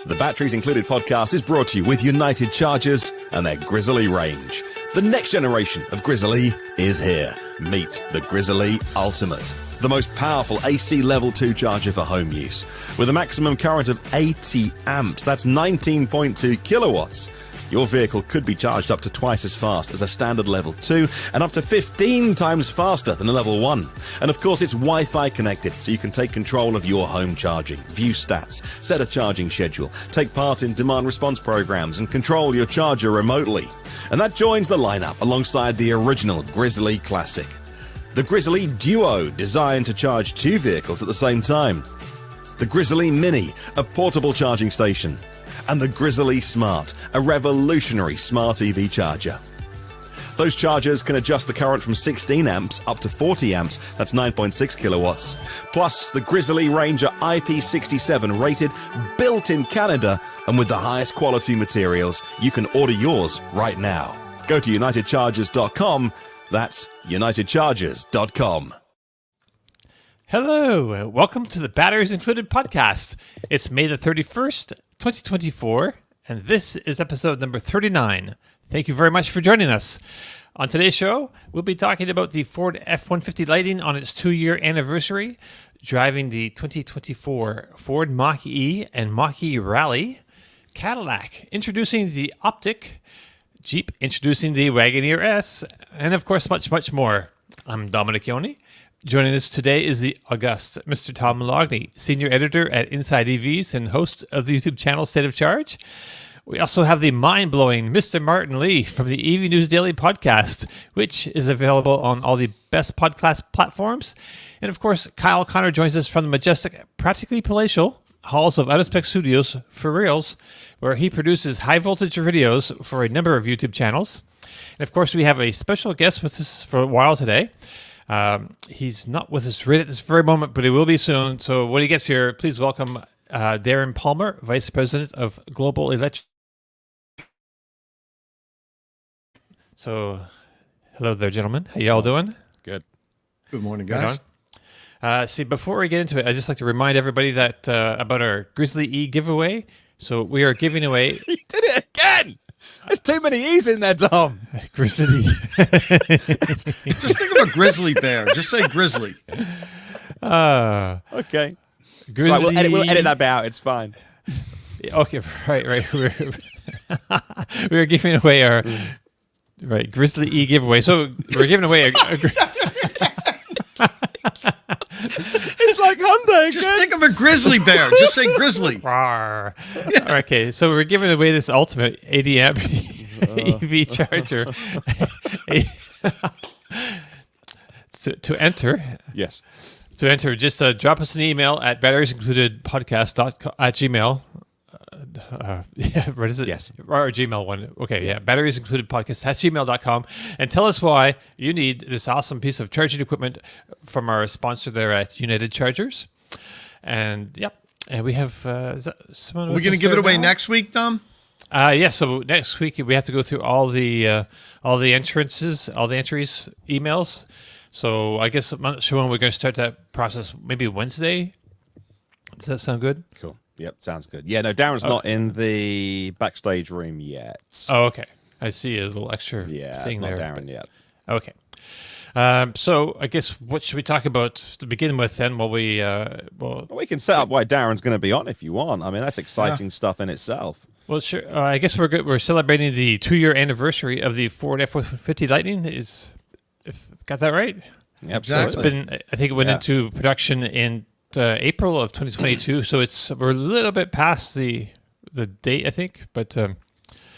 The Batteries Included podcast is brought to you with United Chargers and their Grizzl-E range. The next generation of Grizzl-E is here. Meet the Grizzl-E Ultimate, the most powerful AC Level 2 charger for home use. With a maximum current of 80 amps, that's 19.2 kilowatts. Your vehicle could be charged up to twice as fast as a standard level 2 and up to 15 times faster than a level 1. And of course it's Wi-Fi connected, so you can take control of your home charging, view stats, set a charging schedule, take part in demand response programs and control your charger remotely. And that joins the lineup alongside the original Grizzl-E Classic. The Grizzl-E Duo, designed to charge two vehicles at the same time. The Grizzl-E Mini, a portable charging station. And the Grizzl-E Smart, a revolutionary smart EV charger. Those chargers can adjust the current from 16 amps up to 40 amps, that's 9.6 kilowatts. Plus, the Grizzl-E Ranger IP67 rated, built in Canada, and with the highest quality materials. You can order yours right now. Go to unitedchargers.com, that's unitedchargers.com. Hello, welcome to the Batteries Included podcast. It's May the 31st, 2024, and this is episode number 39. Thank you very much for joining us. On today's show, we'll be talking about the Ford F-150 Lightning on its 2-year anniversary, driving the 2024 Ford Mach-E and Mach-E Rally, Cadillac introducing the Optic, Jeep introducing the Wagoneer S, and of course much, much more. I'm Dominic Yoni. Joining us today is the august Mr. Tom Mologney, Senior Editor at Inside EVs and host of the YouTube channel State of Charge. We also have the mind-blowing Mr. Martin Lee from the EV News Daily podcast, which is available on all the best podcast platforms. And of course, Kyle Connor joins us from the majestic, practically palatial halls of Out of Spec Studios for Reals, where he produces high-voltage videos for a number of YouTube channels. And of course, we have a special guest with us for a while today. He's not with us right at this very moment, but he will be soon. So when he gets here, please welcome Darren Palmer, Vice President of Global Electric. So, hello there, gentlemen. How y'all doing? Good. Good morning, guys. See, before we get into it, I'd just like to remind everybody that about our Grizzl-E Giveaway. So we are giving away... You did it again! There's too many E's in there, Tom. Grizzly. Just think of a grizzly bear. Just say grizzly. Okay. Grizzly. Right, we'll edit that bit out. It's fine. Okay, right. We're giving away our Grizzl-E giveaway. So we're giving away a It's like Hyundai again. Just think of a grizzly bear. Just say grizzly. Rawr. Okay, so we're giving away this ultimate 80 amp EV charger. To enter. Yes. To enter, just drop us an email at batteriesincludedpodcast@gmail. Yeah, what is it? Yes. Our Gmail one. Okay, yeah. batteriesincludedpodcast@gmail.com. And tell us why you need this awesome piece of charging equipment from our sponsor there at United Chargers. And, yep. And we have... is that someone We're going to give it away next week, Tom? Yeah, so next week we have to go through all the entries, emails. So I guess I'm not sure when we're going to start that process. Maybe Wednesday? Does that sound good? Cool. Yep, sounds good. Yeah, no, Darren's not in the backstage room yet. Oh, okay. I see a little extra Yeah, thing it's not there. Darren yet. Okay. So I guess what should we talk about to begin with then? While we Well, we can set up why Darren's going to be on if you want. I mean, that's exciting stuff in itself. Well, sure. I guess we're good. We're celebrating the 2-year anniversary of the Ford F-150 Lightning. Got that right? Absolutely. So it's been. I think it went into production in April of 2022. So we're a little bit past the date, I think. But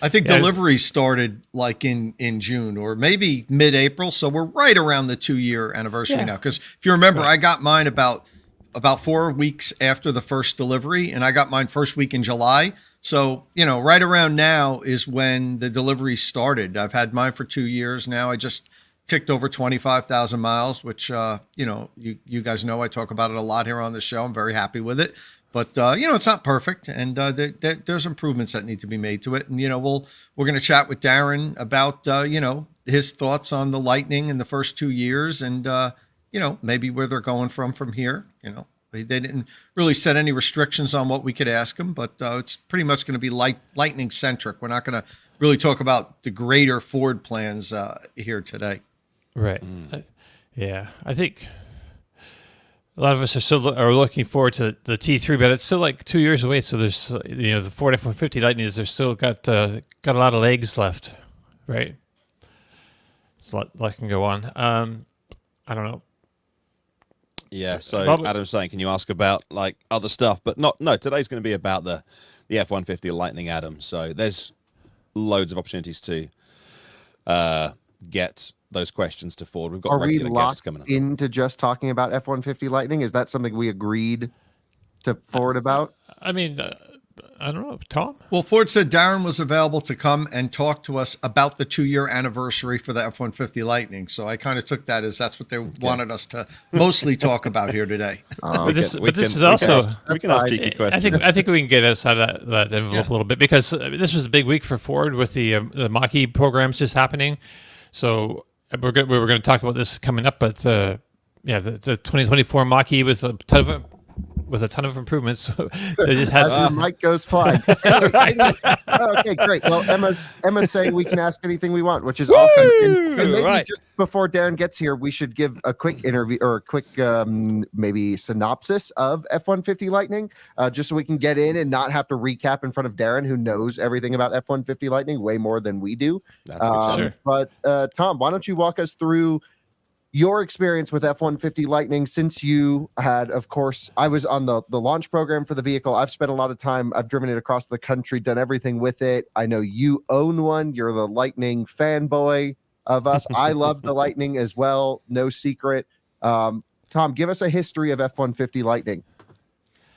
I think delivery started like in June or maybe mid-April. So we're right around the 2-year anniversary now. Because if you remember, I got mine about 4 weeks after the first delivery, and I got mine first week in July. So, right around now is when the delivery started. I've had mine for 2 years now. I just ticked over 25,000 miles, which, you guys know I talk about it a lot here on the show. I'm very happy with it. But, it's not perfect, and there's improvements that need to be made to it. And, we're going to chat with Darren about, his thoughts on the Lightning in the first 2 years and, maybe where they're going from here. They didn't really set any restrictions on what we could ask them, but it's pretty much going to be Lightning centric. We're not going to really talk about the greater Ford plans here today. Right. Yeah, I think a lot of us are looking forward to the T3, but it's still like 2 years away. So there's the Ford F-150 Lightnings. They're still got a lot of legs left, right? It's a lot can go on. I don't know. Yeah. So Adam's saying, can you ask about like other stuff? But no. Today's going to be about the F-150 Lightning, Adam. So there's loads of opportunities to get those questions to Ford. We've got regular guests coming up. Into just talking about F-150 Lightning? Is that something we agreed to Ford about? I mean, I don't know, Tom? Well, Ford said Darren was available to come and talk to us about the 2-year anniversary for the F-150 Lightning. So I kind of took that as that's what they wanted us to mostly talk about here today. But this is also we can ask cheeky questions. I think we can get outside that envelope a little bit, because this was a big week for Ford with the Mach-E programs just happening. So we were going to talk about this coming up, but the 2024 Mach-E with a ton of improvements. They just had your mic goes flying. Okay, great. Well, Emma's saying we can ask anything we want, which is awesome. And maybe just before Darren gets here, we should give a quick interview or a quick maybe synopsis of F-150 Lightning, just so we can get in and not have to recap in front of Darren, who knows everything about F-150 Lightning way more than we do. That's sure. But Tom, why don't you walk us through your experience with F-150 Lightning, since you had, of course, I was on the launch program for the vehicle. I've spent a lot of time. I've driven it across the country, done everything with it. I know you own one. You're the Lightning fanboy of us. I love the Lightning as well. No secret. Tom, give us a history of F-150 Lightning.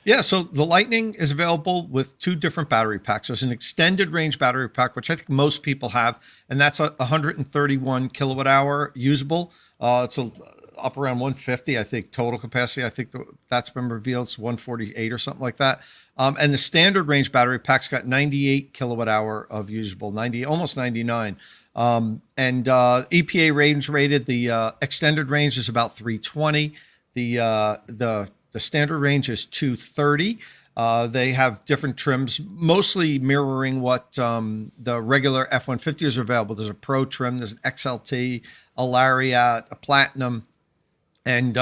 Yeah, so the Lightning is available with 2 different battery packs. There's an extended range battery pack, which I think most people have, and that's a 131 kilowatt hour usable. It's up around 150, I think, total capacity. I think that's been revealed. It's 148 or something like that. And the standard range battery pack's got 98 kilowatt hour of usable, almost 99. And EPA range rated. The extended range is about 320. The standard range is 230. They have different trims, mostly mirroring what the regular F-150s are available. There's a Pro trim, there's an XLT, a Lariat, a Platinum. And,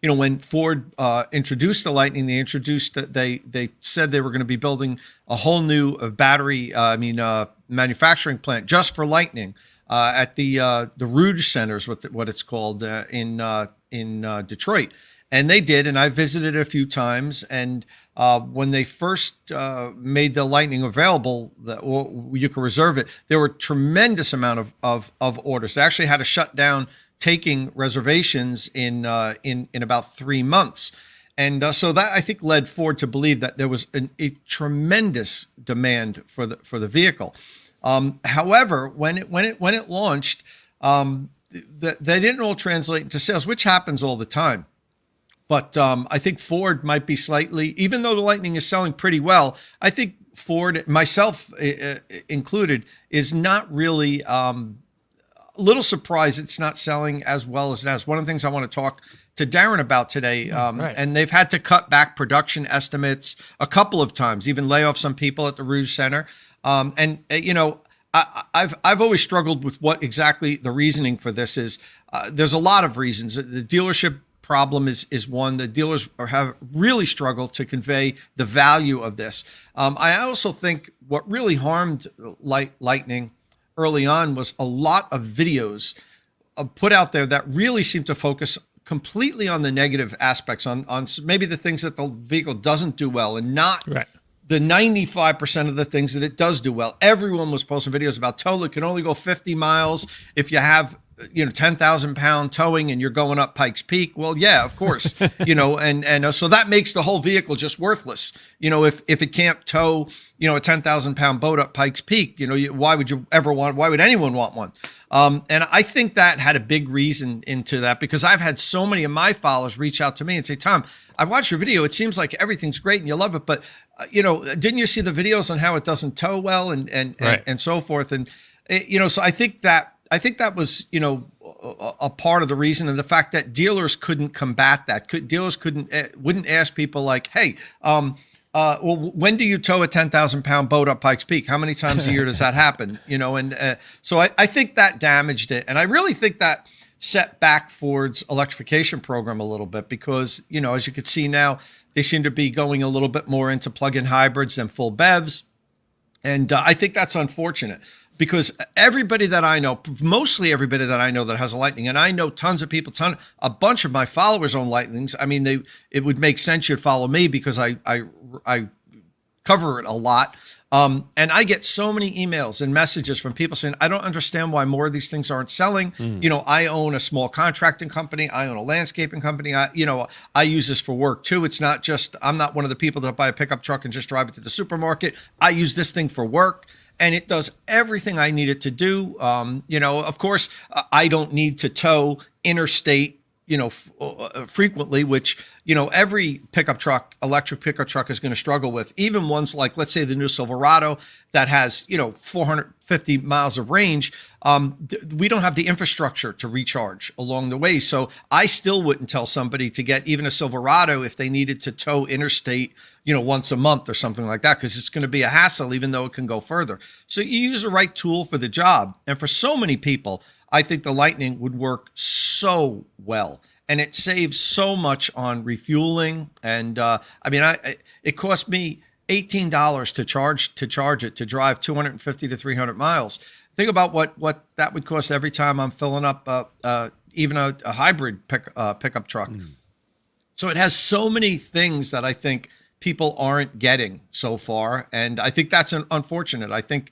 when Ford introduced the Lightning, they said they were going to be building a whole new manufacturing plant just for Lightning at the Rouge Centers, what it's called, in Detroit. And they did, and I visited a few times. And when they first made the Lightning available, you could reserve it, there were a tremendous amount of orders. They actually had to shut down taking reservations in about 3 months. And so that, I think, led Ford to believe that there was a tremendous demand for the vehicle. However, when it launched, they didn't all translate into sales, which happens all the time. But I think Ford might be slightly, even though the Lightning is selling pretty well, I think Ford, myself included, is not really a little surprised it's not selling as well as it has. One of the things I want to talk to Darren about today, and they've had to cut back production estimates a couple of times, even lay off some people at the Rouge Center. I've always struggled with what exactly the reasoning for this is. There's a lot of reasons. The dealership problem is one. The dealers have really struggled to convey the value of this. I also think what really harmed Lightning early on was a lot of videos put out there that really seem to focus completely on the negative aspects, on maybe the things that the vehicle doesn't do well, and not the 95% of the things that it does do well. Everyone was posting videos about tow. It can only go 50 miles if you have 10,000 pound towing and you're going up Pikes Peak. Well, yeah, of course, and so that makes the whole vehicle just worthless. If it can't tow, a 10,000 pound boat up Pikes Peak, why would anyone want one? And I think that had a big reason into that, because I've had so many of my followers reach out to me and say, Tom, I watched your video. It seems like everything's great and you love it, but didn't you see the videos on how it doesn't tow well and so forth? And so I think that was, a part of the reason, and the fact that dealers couldn't combat that. Dealers wouldn't ask people like, hey, well, when do you tow a 10,000 pound boat up Pikes Peak? How many times a year does that happen? And so I think that damaged it. And I really think that set back Ford's electrification program a little bit because, as you can see now, they seem to be going a little bit more into plug-in hybrids than full BEVs. And I think that's unfortunate because everybody that I know, mostly everybody that I know that has a Lightning, and I know tons of people, a bunch of my followers own Lightnings. I mean, it would make sense you'd follow me because I cover it a lot. And I get so many emails and messages from people saying, I don't understand why more of these things aren't selling. I own a small contracting company. I own a landscaping company. I use this for work too. It's not just, I'm not one of the people that buy a pickup truck and just drive it to the supermarket. I use this thing for work and it does everything I need it to do. Of course, I don't need to tow interstate frequently, which, every electric pickup truck is going to struggle with, even ones like, let's say the new Silverado that has, 450 miles of range. We don't have the infrastructure to recharge along the way. So I still wouldn't tell somebody to get even a Silverado if they needed to tow interstate, once a month or something like that, because it's going to be a hassle, even though it can go further. So you use the right tool for the job. And for so many people, I think the Lightning would work so well, and it saves so much on refueling. And it cost me $18 to charge it to drive 250 to 300 miles. Think about what that would cost every time I'm filling up even a hybrid pickup truck. So it has so many things that I think people aren't getting so far, and I think that's unfortunate. I think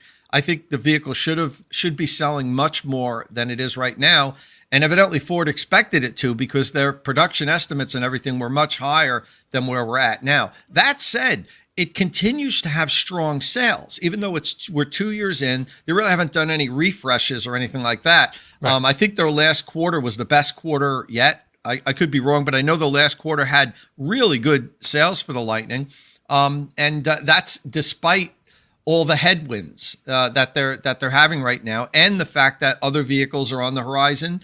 the vehicle should be selling much more than it is right now. And evidently Ford expected it to because their production estimates and everything were much higher than where we're at now. That said, it continues to have strong sales, even though we're 2 years in. They really haven't done any refreshes or anything like that. Right. I think their last quarter was the best quarter yet. I could be wrong, but I know the last quarter had really good sales for the Lightning. And that's despite all the headwinds that they're having right now, and the fact that other vehicles are on the horizon.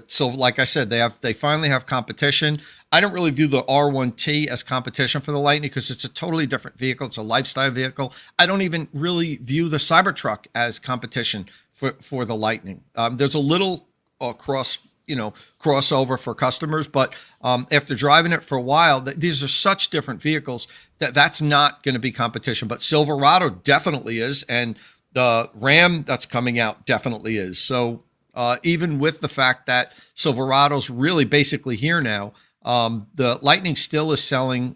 So, like I said, they finally have competition. I don't really view the R1T as competition for the Lightning because it's a totally different vehicle. It's a lifestyle vehicle. I don't even really view the Cybertruck as competition for the Lightning. There's a little crossover for customers, but after driving it for a while, these are such different vehicles that's not going to be competition. But Silverado definitely is, and the Ram that's coming out definitely is. So even with the fact that Silverado's really basically here now, the Lightning still is selling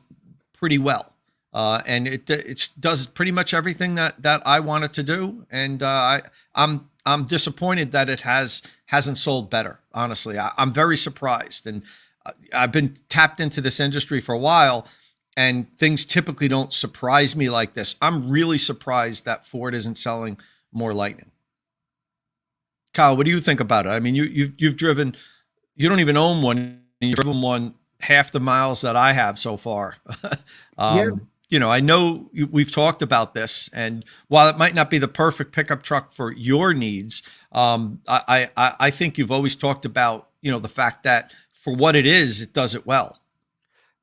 pretty well, and it does pretty much everything that I want it to do. And I'm disappointed that it hasn't sold better. Honestly, I'm very surprised. And I've been tapped into this industry for a while, and things typically don't surprise me like this. I'm really surprised that Ford isn't selling more Lightning. Kyle, what do you think about it? I mean, you've driven, you don't even own one. You've driven one half the miles that I have so far. Yeah. I know we've talked about this, and while it might not be the perfect pickup truck for your needs, I think you've always talked about, the fact that for what it is, it does it well.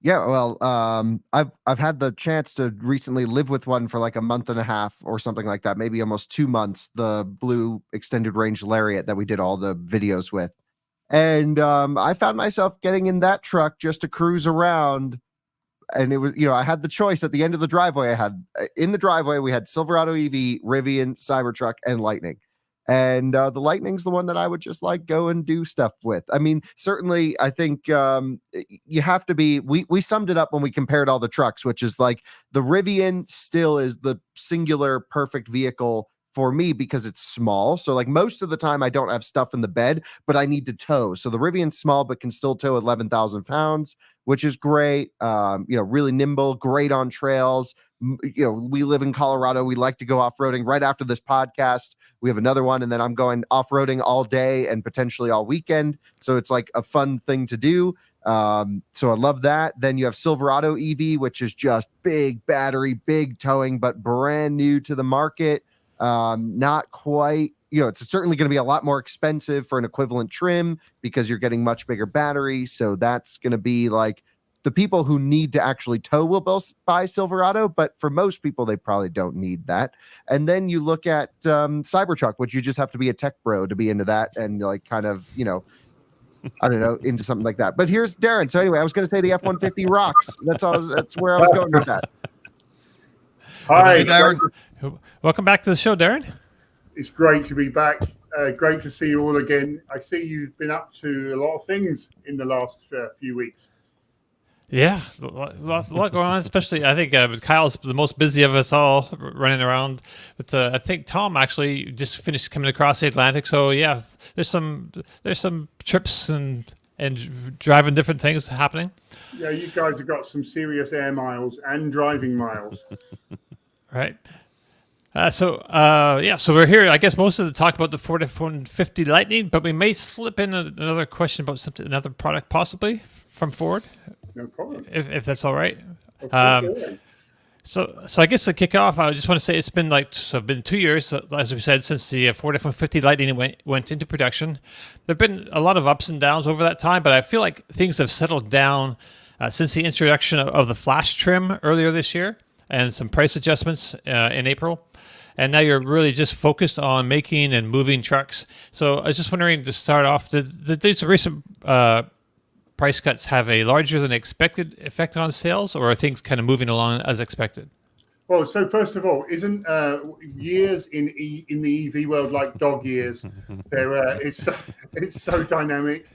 Yeah, well, I've had the chance to recently live with one for like a month and a half or something like that, maybe almost 2 months, the blue extended range Lariat that we did all the videos with. And I found myself getting in that truck just to cruise around. And it was, I had the choice at the end of the driveway. In the driveway, we had Silverado EV, Rivian, Cybertruck, and Lightning. And the Lightning's the one that I would just like go and do stuff with. I mean, certainly, I think you have to be, we summed it up when we compared all the trucks, which is like the Rivian still is the singular perfect vehicle for me because it's small. So like most of the time I don't have stuff in the bed, but I need to tow. So the Rivian's small, but can still tow 11,000 pounds, which is great. Really nimble, great on trails. We live in Colorado. We like to go off-roading. Right after this podcast, we have another one, and then I'm going off-roading all day and potentially all weekend. So it's like a fun thing to do. So I love that. Then you have Silverado EV, which is just big battery, big towing, but brand new to the market. Not quite, it's certainly going to be a lot more expensive for an equivalent trim because you're getting much bigger battery. So that's going to be like the people who need to actually tow will buy Silverado, but for most people, they probably don't need that. And then you look at Cybertruck, which you just have to be a tech bro to be into that and like kind of, I don't know, into something like that. But here's Darren. So anyway, I was going to say the F-150 rocks. That's where I was going with that. Hi, Darren. Welcome back to the show, Darren. It's great to be back. Great to see you all again. I see you've been up to a lot of things in the last few weeks. Yeah, a lot going on, especially I think Kyle's the most busy of us all running around. But I think Tom actually just finished coming across the Atlantic. So yeah, there's some trips and driving different things happening. Yeah, you guys have got some serious air miles and driving miles. Right. So we're here. I guess most of the talk about the Ford F-150 Lightning, but we may slip in another question about another product possibly from Ford. No problem. If that's all right. So I guess to kick off, I just want to say it's been been 2 years, as we said, since the Ford F-150 Lightning went into production. There've been a lot of ups and downs over that time, but I feel like things have settled down since the introduction of the flash trim earlier this year and some price adjustments in April. And now you're really just focused on making and moving trucks. So I was just wondering to start off, did these recent price cuts have a larger than expected effect on sales, or are things kind of moving along as expected? Well, so first of all, isn't years in the EV world like dog years? It's so dynamic,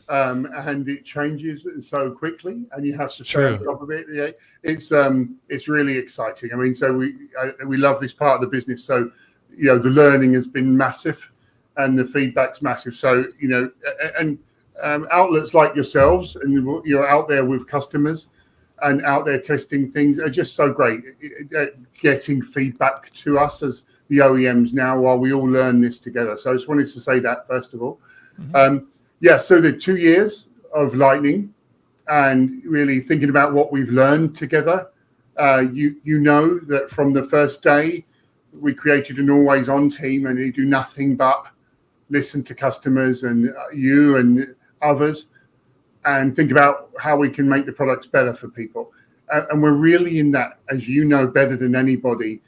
and it changes so quickly, and you have to stay on top of it. Yeah, it's really exciting. I mean, so we love this part of the business. So the learning has been massive, and the feedback's massive. So and outlets like yourselves, and you're out there with customers and out there testing things, are just so great at getting feedback to us as the OEMs now while we all learn this together. So I just wanted to say that first of all. Mm-hmm. So the 2 years of Lightning and really thinking about what we've learned together. You know that from the first day we created an always on team, and they do nothing but listen to customers and you and others and think about how we can make the products better for people. And we're really in that, as you know better than anybody,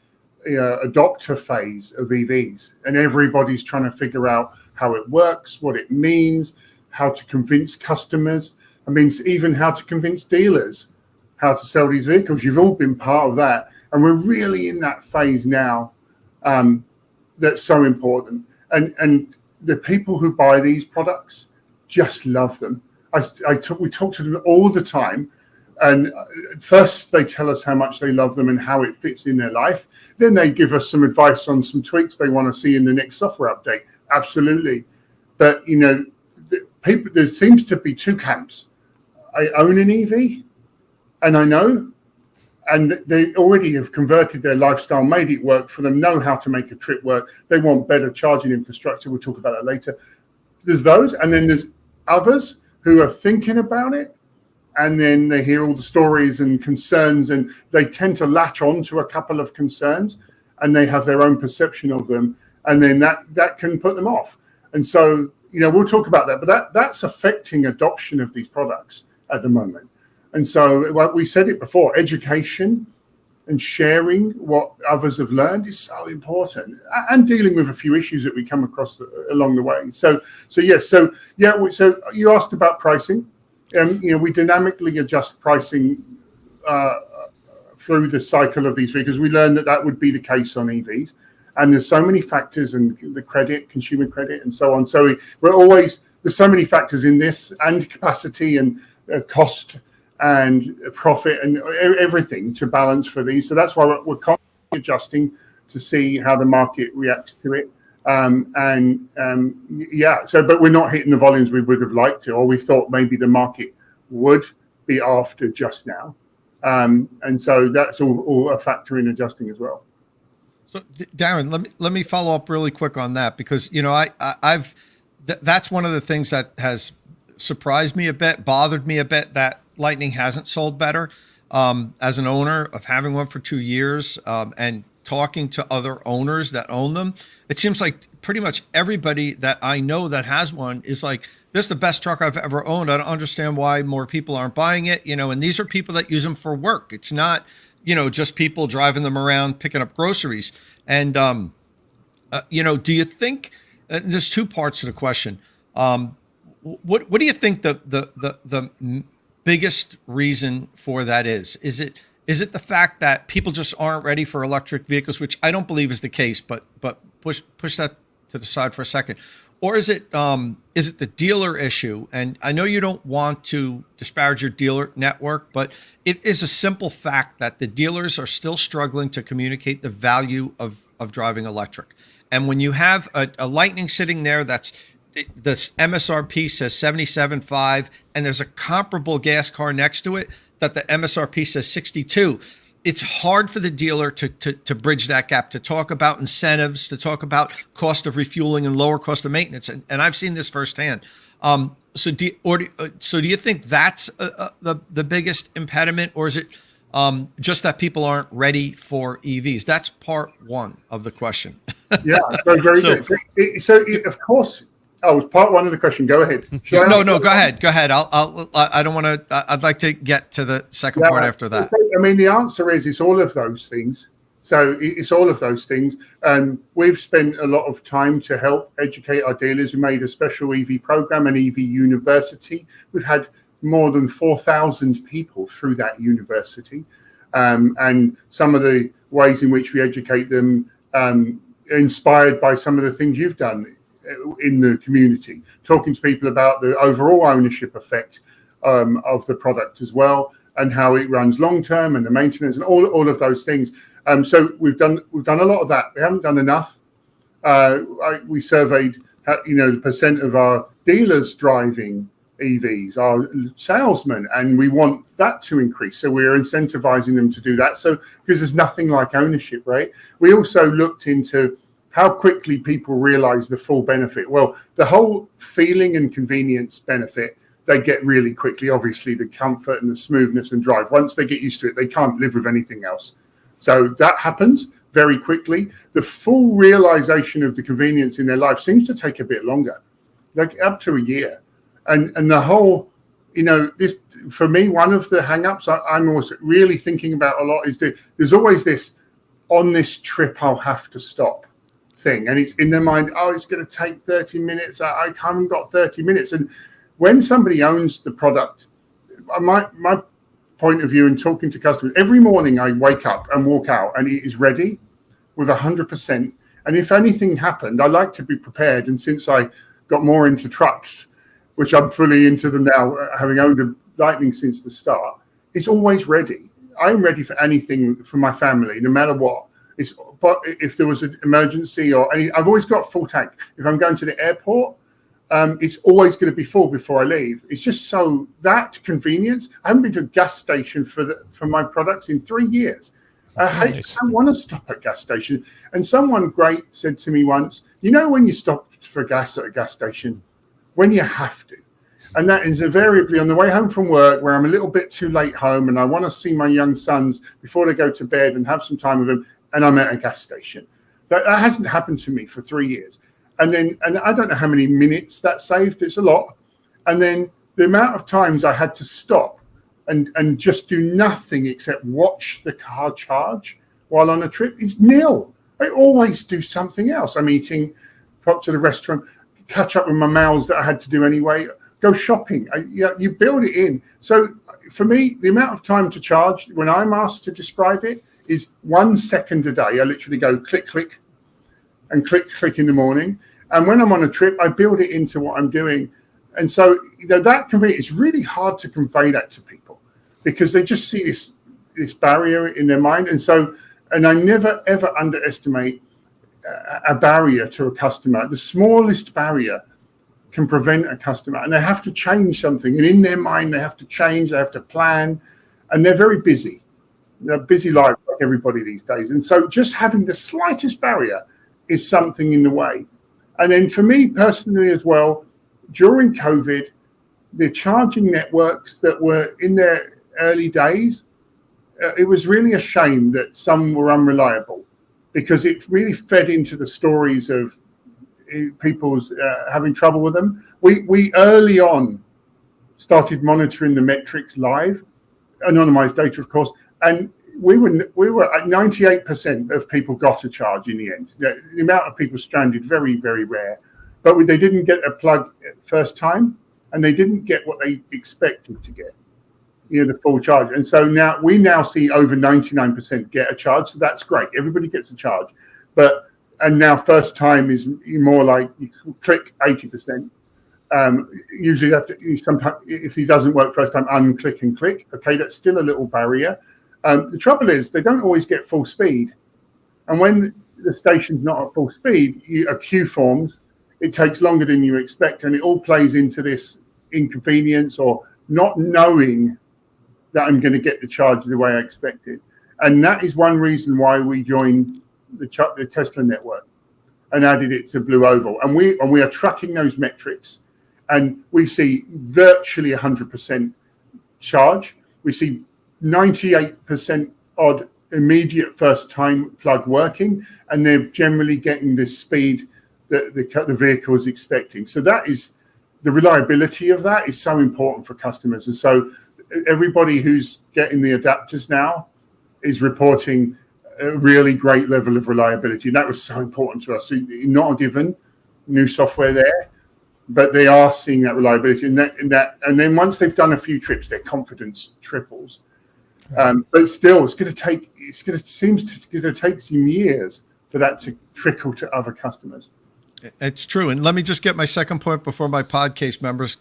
adopter phase of EVs. And everybody's trying to figure out how it works, what it means, how to convince customers. I mean, even how to convince dealers how to sell these vehicles. You've all been part of that. And we're really in that phase now that's so important. And the people who buy these products just love them. We talk to them all the time, and first they tell us how much they love them and how it fits in their life. Then they give us some advice on some tweaks they want to see in the next software update. Absolutely. But there seems to be two camps. I own an EV, and I know, and they already have converted their lifestyle, made it work for them, know how to make a trip work. They want better charging infrastructure. We'll talk about that later. There's those, and then there's others who are thinking about it, and then they hear all the stories and concerns, and they tend to latch on to a couple of concerns, and they have their own perception of them, and then that can put them off. And so, we'll talk about that, but that's affecting adoption of these products at the moment. And so, like we said it before, education and sharing what others have learned is so important, and dealing with a few issues that we come across along the way. So you asked about pricing. We dynamically adjust pricing through the cycle of these vehicles. We learned that would be the case on EVs, and there's so many factors, and the credit, consumer credit, and so on. So there's so many factors in this, and capacity and cost and profit and everything to balance for these. So that's why we're constantly adjusting to see how the market reacts to it. But we're not hitting the volumes we would have liked to, or we thought maybe the market would be after just now. And so that's all a factor in adjusting as well. So Darren, let me follow up really quick on that, because that's one of the things that has surprised me a bit, bothered me a bit, that Lightning hasn't sold better. As an owner of having one for 2 years, and talking to other owners that own them, it seems like pretty much everybody that I know that has one is like, this is the best truck I've ever owned. I don't understand why more people aren't buying it, and these are people that use them for work. It's not, just people driving them around, picking up groceries. And, do you think, there's two parts to the question. What do you think the biggest reason for that is? Is it the fact that people just aren't ready for electric vehicles, which I don't believe is the case, but push that to the side for a second, or is it the dealer issue? And I know you don't want to disparage your dealer network, but it is a simple fact that the dealers are still struggling to communicate the value of driving electric. And when you have a Lightning sitting there that's this MSRP says 77.5, and there's a comparable gas car next to it that the MSRP says 62. It's hard for the dealer to bridge that gap, to talk about incentives, to talk about cost of refueling and lower cost of maintenance. And I've seen this firsthand. So do you think that's the biggest impediment, or is it just that people aren't ready for EVs? That's part one of the question. Yeah, very good. So of course. Oh, it's part one of the question. Go ahead. No, go ahead. Go ahead. I don't want to. I'd like to get to the second part after that. I mean, the answer is it's all of those things. So it's all of those things. We've spent a lot of time to help educate our dealers. We made a special EV program, an EV university. We've had more than 4,000 people through that university, and some of the ways in which we educate them, inspired by some of the things you've done in the community, talking to people about the overall ownership effect of the product as well, and how it runs long term, and the maintenance, and all of those things. So we've done a lot of that. We haven't done enough. We surveyed, the percent of our dealers driving EVs, our salesmen, and we want that to increase. So we're incentivizing them to do that. So because there's nothing like ownership, right? We also looked into how quickly people realize the full benefit. Well, the whole feeling and convenience benefit, they get really quickly. Obviously, the comfort and the smoothness and drive. Once they get used to it, they can't live with anything else. So that happens very quickly. The full realization of the convenience in their life seems to take a bit longer, like up to a year. And the whole, this, for me, one of the hang-ups I'm also really thinking about a lot is there's always this, on this trip, I'll have to stop thing, and it's in their mind, it's going to take 30 minutes. I haven't got 30 minutes. And when somebody owns the product, my point of view in talking to customers, every morning I wake up and walk out and it is ready with 100%. And if anything happened, I like to be prepared. And since I got more into trucks, which I'm fully into them now, having owned a Lightning since the start, it's always ready. I'm ready for anything for my family, no matter what. But if there was an emergency or any, I've always got full tank. If I'm going to the airport, it's always going to be full before I leave. It's just so that convenience. I haven't been to a gas station for my products in 3 years. I don't want to stop at gas station. And someone great said to me once, when you stop for gas at a gas station, when you have to. And that is invariably on the way home from work, where I'm a little bit too late home and I want to see my young sons before they go to bed and have some time with them. And I'm at a gas station. That hasn't happened to me for 3 years. And I don't know how many minutes that saved. It's a lot. And then the amount of times I had to stop and just do nothing except watch the car charge while on a trip is nil. I always do something else. I'm eating, pop to the restaurant, catch up with my mails that I had to do anyway, go shopping. You build it in. So for me, the amount of time to charge, when I'm asked to describe it, is 1 second a day. I literally go click, click, and click, click in the morning. And when I'm on a trip, I build it into what I'm doing. And so, that convenience, it's really hard to convey that to people because they just see this barrier in their mind. And I never, ever underestimate a barrier to a customer. The smallest barrier can prevent a customer, and they have to change something. And in their mind, they have to change, they have to plan, and they're very busy. They're busy life like everybody these days. And so just having the slightest barrier is something in the way. And then for me personally as well, during COVID, the charging networks that were in their early days, it was really a shame that some were unreliable. because it really fed into the stories of people's having trouble with them. We early on started monitoring the metrics live, anonymized data, of course, and we were at 98% of people got a charge in the end. The amount of people stranded, very, very rare, but they didn't get a plug first time, and they didn't get what they expected to get, the full charge. And so now we see over 99% get a charge, so that's great. Everybody gets a charge, and now first time is more like you click 80%. Usually you have to sometimes, if it doesn't work first time, unclick and click. Okay, that's still a little barrier. The trouble is they don't always get full speed, and when the station's not at full speed, a queue forms. It takes longer than you expect, and it all plays into this inconvenience or not knowing that I'm going to get the charge the way I expected. And that is one reason why we joined the Tesla network and added it to Blue Oval. And we are tracking those metrics, and we see virtually 100% charge. We see 98% odd immediate first time plug working, and they're generally getting the speed that the vehicle is expecting. So that is the reliability of that is so important for customers. And so everybody who's getting the adapters now is reporting a really great level of reliability. And that was so important to us. Not a given, new software there, but they are seeing that reliability. And then once they've done a few trips, their confidence triples. But still, it's going to take some years for that to trickle to other customers. It's true. And let me just get my second point before my podcast members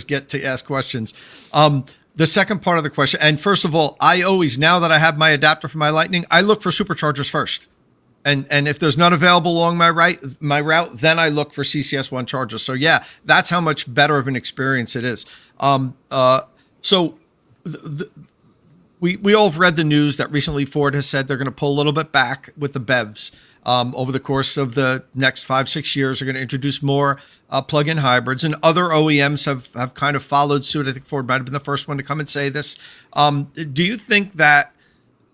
get to ask questions. The second part of the question, and first of all, I always, now that I have my adapter for my Lightning, I look for superchargers first. And if there's none available along my route, then I look for CCS1 chargers. So yeah, that's how much better of an experience it is. We all have read the news that recently Ford has said they're going to pull a little bit back with the BEVs. Over the course of the next 5-6 years, they're going to introduce more plug-in hybrids, and other OEMs have kind of followed suit. I think Ford might have been the first one to come and say this. Do you think that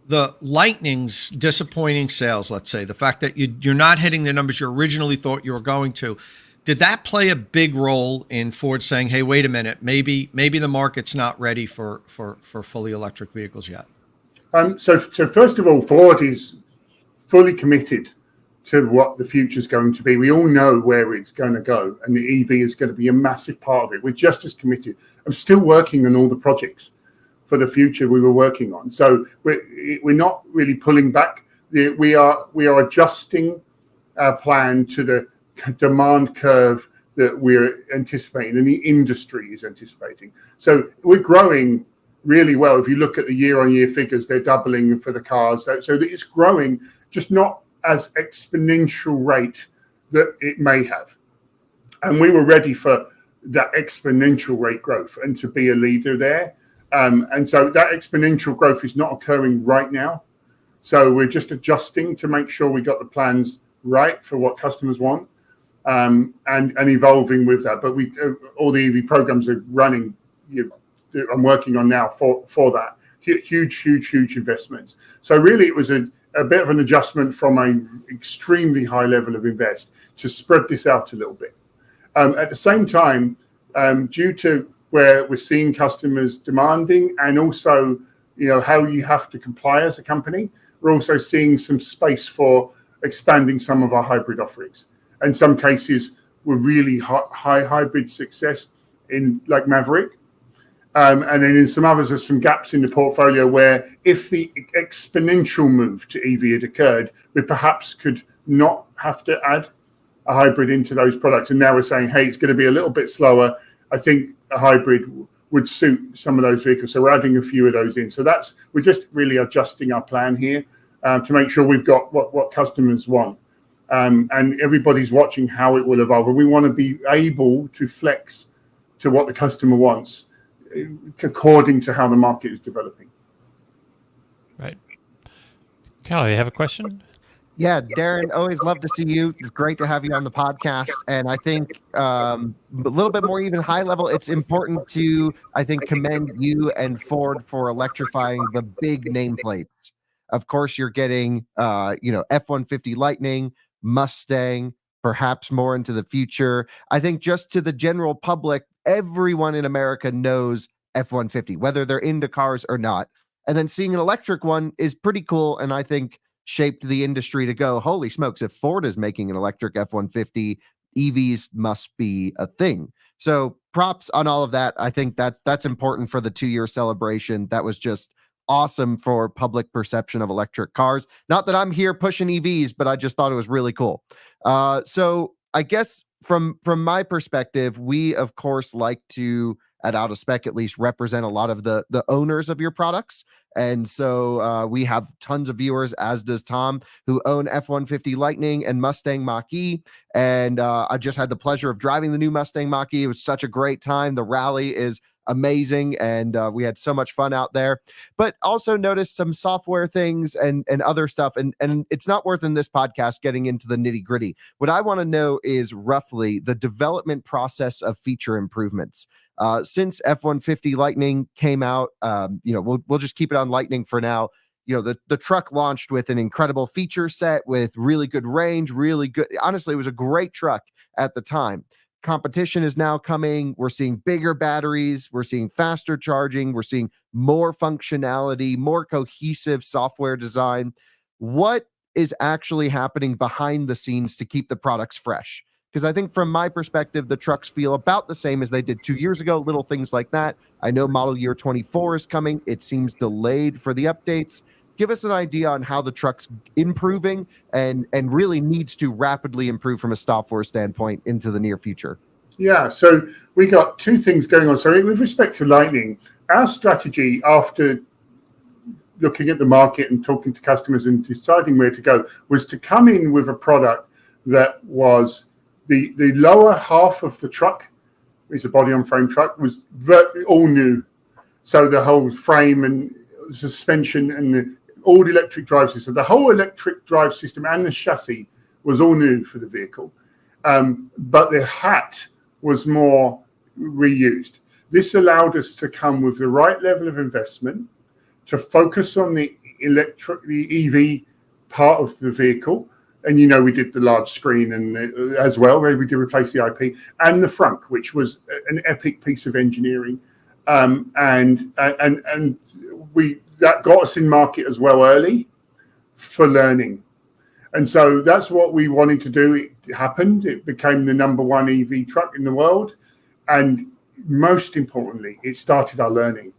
the Lightning's disappointing sales, let's say, the fact that you're not hitting the numbers you originally thought you were going to, did that play a big role in Ford saying, hey, wait a minute, maybe the market's not ready for fully electric vehicles yet? So first of all, Ford is fully committed to what the future is going to be. We all know where it's going to go, and the EV is going to be a massive part of it. We're just as committed. I'm still working on all the projects for the future we were working on. So we're not really pulling back. We are adjusting our plan to the demand curve that we're anticipating and the industry is anticipating. So we're growing really well. If you look at the year-on-year figures, they're doubling for the cars. So it's growing, just not as exponential rate that it may have. And we were ready for that exponential rate growth and to be a leader there. And so that exponential growth is not occurring right now. So we're just adjusting to make sure we got the plans right for what customers want, and evolving with that. But all the EV programs are running. I'm working on now for that. Huge investments. So really it was a bit of an adjustment from an extremely high level of invest to spread this out a little bit. At the same time, due to where we're seeing customers demanding, and also how you have to comply as a company, we're also seeing some space for expanding some of our hybrid offerings. In some cases, we're really high hybrid success in like Maverick. And then in some others, there's some gaps in the portfolio where if the exponential move to EV had occurred, we perhaps could not have to add a hybrid into those products. And now we're saying, hey, it's going to be a little bit slower. I think a hybrid would suit some of those vehicles. So we're adding a few of those in. So we're just really adjusting our plan here to make sure we've got what customers want. And everybody's watching how it will evolve. And we want to be able to flex to what the customer wants, according to how the market is developing. Right. Callie, you have a question? Yeah, Darren, always love to see you. It's great to have you on the podcast. And I think a little bit more even high level, it's important to, I think, commend you and Ford for electrifying the big nameplates. Of course, you're getting, F-150 Lightning, Mustang, perhaps more into the future. I think just to the general public, everyone in America knows F-150, whether they're into cars or not. And then seeing an electric one is pretty cool, and I think shaped the industry to go, holy smokes, if Ford is making an electric F-150, EVs must be a thing. So props on all of that. I think that's important for the 2-year celebration. That was just awesome for public perception of electric cars. Not that I'm here pushing EVs, but I just thought it was really cool. So I guess from my perspective, we of course like to, at Out of Spec at least, represent a lot of the owners of your products. And so we have tons of viewers, as does Tom, who own F-150 Lightning and Mustang Mach-E. And I just had the pleasure of driving the new Mustang Mach-E. It was such a great time. The rally is amazing, and we had so much fun out there. But also noticed some software things and other stuff. And it's not worth in this podcast getting into the nitty-gritty. What I want to know is roughly the development process of feature improvements. Since F-150 Lightning came out, we'll just keep it on Lightning for now. The truck launched with an incredible feature set with really good range, really good. Honestly, it was a great truck at the time. Competition is now coming. We're seeing bigger batteries. We're seeing faster charging. We're seeing more functionality, more cohesive software design. What is actually happening behind the scenes to keep the products fresh? Because I think from my perspective, the trucks feel about the same as they did 2 years ago, little things like that. I know model year 24 is coming. It seems delayed for the updates. Give us an idea on how the truck's improving and really needs to rapidly improve from a software standpoint into the near future. Yeah, so we got two things going on. So with respect to Lightning, our strategy after looking at the market and talking to customers and deciding where to go was to come in with a product that was the lower half of the truck, it's a body-on-frame truck, was all new. So the whole frame and suspension and the all electric drive system, the whole electric drive system and the chassis was all new for the vehicle. But the hat was more reused. This allowed us to come with the right level of investment to focus on the EV part of the vehicle. And, we did the large screen and as well, where we did replace the IP and the frunk, which was an epic piece of engineering. That got us in market as well early for learning. And so that's what we wanted to do. It happened. It became the number one EV truck in the world. And most importantly, it started our learning.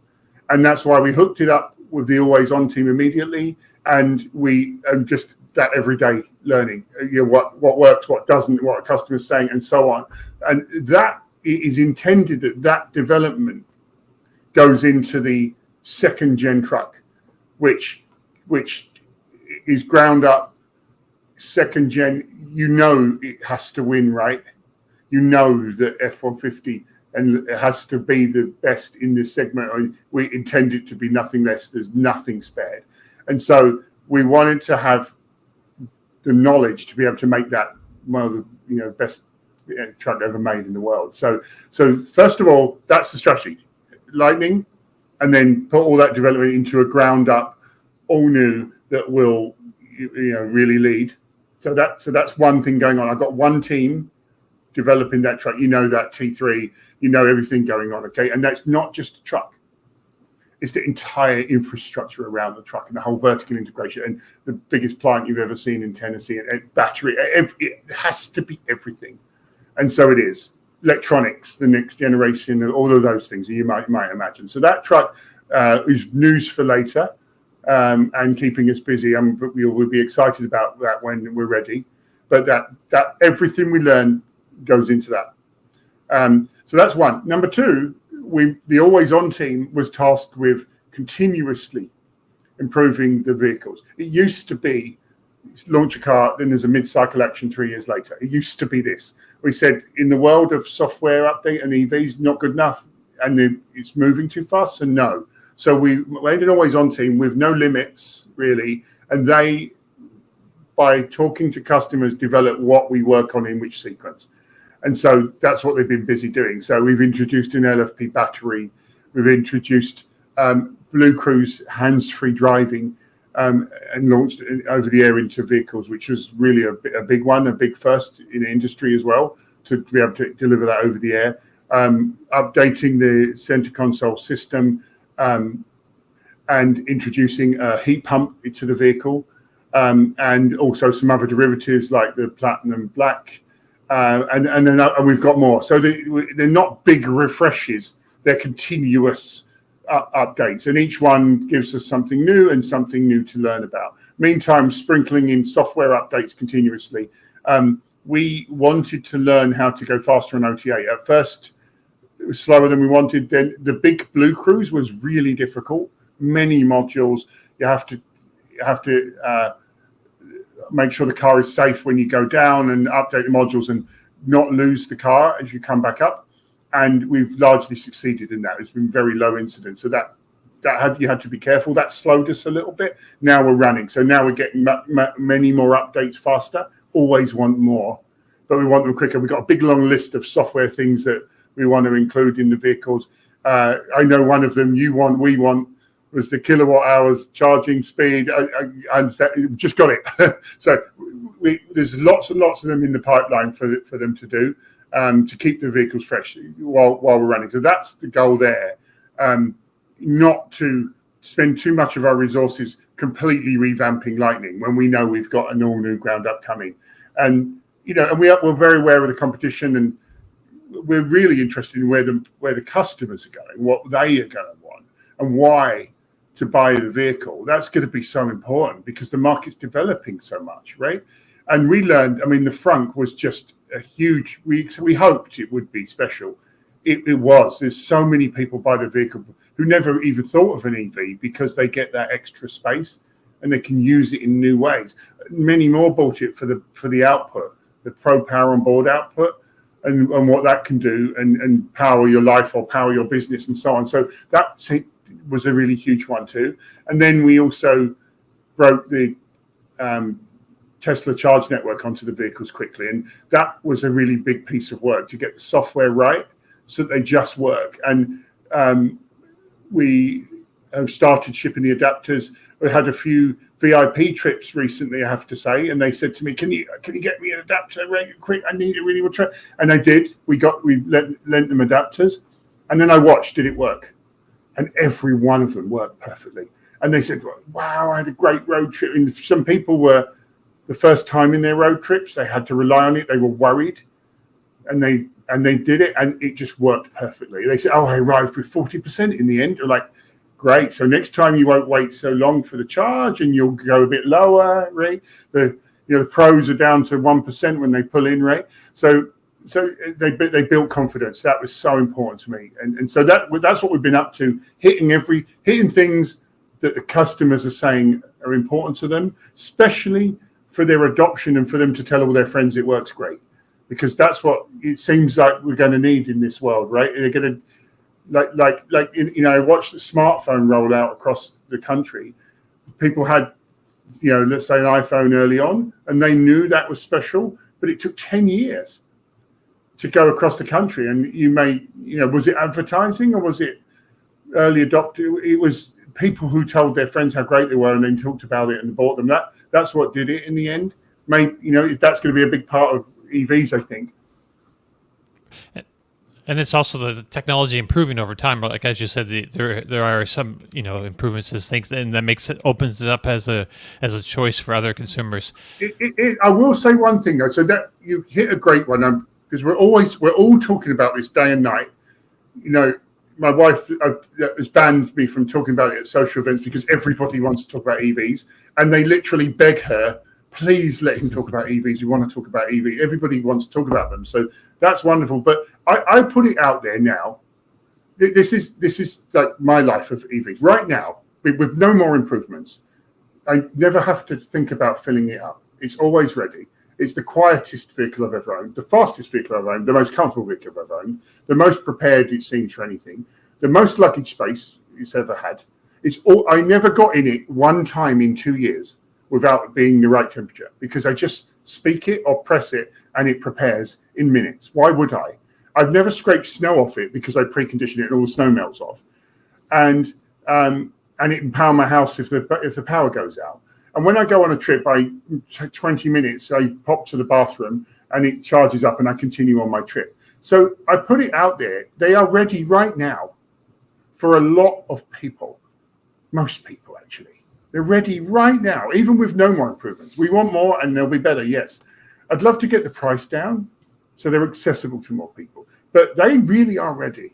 And that's why we hooked it up with the Always On team immediately. And we just that everyday learning, what works, what doesn't, what a customer's saying, and so on. And that is intended that development goes into the second gen truck, which is ground up second gen. It has to win, right? That F-150 and it has to be the best in this segment. We intend it to be nothing less. There's nothing spared. And so we wanted to have the knowledge to be able to make that one of the best truck ever made in the world. So first of all, that's the strategy. Lightning, and then put all that development into a ground up, all new that will really lead. So that's one thing going on. I've got one team developing that truck. That T3, everything going on. Okay, and that's not just the truck. It's the entire infrastructure around the truck and the whole vertical integration and the biggest plant you've ever seen in Tennessee and battery. It has to be everything, and so it is. Electronics, the next generation, all of those things you might imagine. So that truck is news for later and keeping us busy. We'll be excited about that when we're ready. But that everything we learn goes into that. So that's one. Number two, the Always On team was tasked with continuously improving the vehicles. It used to be launch a car, then there's a mid-cycle action 3 years later. It used to be this. We said in the world of software update and EVs, not good enough, and it's moving too fast, so no. So we made an Always On team with no limits, really, and they, by talking to customers, develop what we work on in which sequence. And so that's what they've been busy doing. So we've introduced an LFP battery. We've introduced Blue Cruise hands-free driving. and launched over the air into vehicles, which was really a big one, a big first in the industry as well, to be able to deliver that over the air. Updating the center console system and introducing a heat pump into the vehicle, and also some other derivatives like the Platinum Black, and we've got more. So they're not big refreshes; they're continuous updates, and each one gives us something new and something new to learn about. Meantime, sprinkling in software updates continuously. We wanted to learn how to go faster on OTA. At first, it was slower than we wanted. Then the big Blue Cruise was really difficult. Many modules. You have to make sure the car is safe when you go down, and update the modules and not lose the car as you come back up. And we've largely succeeded in that. It's been very low incidence. So you had to be careful. That slowed us a little bit. Now we're running. So now we're getting many more updates faster. Always want more, but we want them quicker. We've got a big long list of software things that we want to include in the vehicles. I know one of them we want was the kilowatt hours charging speed. I understand, just got it. So there's lots and lots of them in the pipeline for them to do, to keep the vehicles fresh while we're running. So that's the goal there. Not to spend too much of our resources completely revamping Lightning when we know we've got an all new ground up coming. And we're very aware of the competition, and we're really interested in where the customers are going, what they are going to want, and why to buy the vehicle. That's going to be so important because the market's developing so much, right? And we learned, the frunk was just a huge, we hoped it would be special. It was. There's so many people buy the vehicle who never even thought of an EV because they get that extra space and they can use it in new ways. Many more bought it for the output, the Pro Power on Board output, and what that can do, and power your life or power your business and so on. So that was a really huge one too. And then we also broke the Tesla charge network onto the vehicles quickly, and that was a really big piece of work to get the software right so that they just work. And we have started shipping the adapters. We had a few VIP trips recently, I have to say, and they said to me, "Can you get me an adapter really quick? I need it really well." And I did. We lent them adapters, and then I watched. Did it work? And every one of them worked perfectly. And they said, "Wow, I had a great road trip." And some people were the first time in their road trips. They had to rely on it. They were worried, and they did it, and it just worked perfectly. They said, "Oh, I arrived with 40% in the end." They're like, "Great. So next time you won't wait so long for the charge, and you'll go a bit lower, right?" The pros are down to 1% when they pull in, right? So they built confidence. That was so important to me, and so that's what we've been up to, hitting things that the customers are saying are important to them, especially for their adoption and for them to tell all their friends it works great, because that's what it seems like we're going to need in this world, right? They're going to I watched the smartphone roll out across the country. People had, let's say an iPhone early on, and they knew that was special, but it took 10 years to go across the country. And was it advertising or was it early adopter? It was people who told their friends how great they were and then talked about it and bought them. That's what did it in the end. Maybe, that's going to be a big part of EVs, I think. And it's also the technology improving over time. But like as you said, there are some improvements to things, and that opens it up as a choice for other consumers. I will say one thing though, so that you hit a great one, because we're all talking about this day and night. My wife has banned me from talking about it at social events because everybody wants to talk about EVs, and they literally beg her, "Please let him talk about EVs. We want to talk about EVs." Everybody wants to talk about them, so that's wonderful. But I put it out there now. This is like my life of EVs right now, with no more improvements. I never have to think about filling it up. It's always ready. It's the quietest vehicle I've ever owned, the fastest vehicle I've owned, the most comfortable vehicle I've ever owned, the most prepared it seems for anything, the most luggage space it's ever had. I never got in it one time in 2 years without it being the right temperature, because I just speak it or press it and it prepares in minutes. Why would I? I've never scraped snow off it because I precondition it and all the snow melts off. And and it can power my house if the power goes out. And when I go on a trip, I take 20 minutes, I pop to the bathroom and it charges up and I continue on my trip. So I put it out there. They are ready right now for a lot of people, most people actually. They're ready right now, even with no more improvements. We want more and they'll be better, yes. I'd love to get the price down so they're accessible to more people. But they really are ready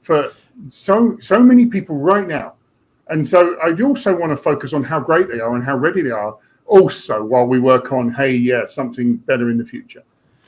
for so many people right now. And so I also want to focus on how great they are and how ready they are also while we work on, something better in the future.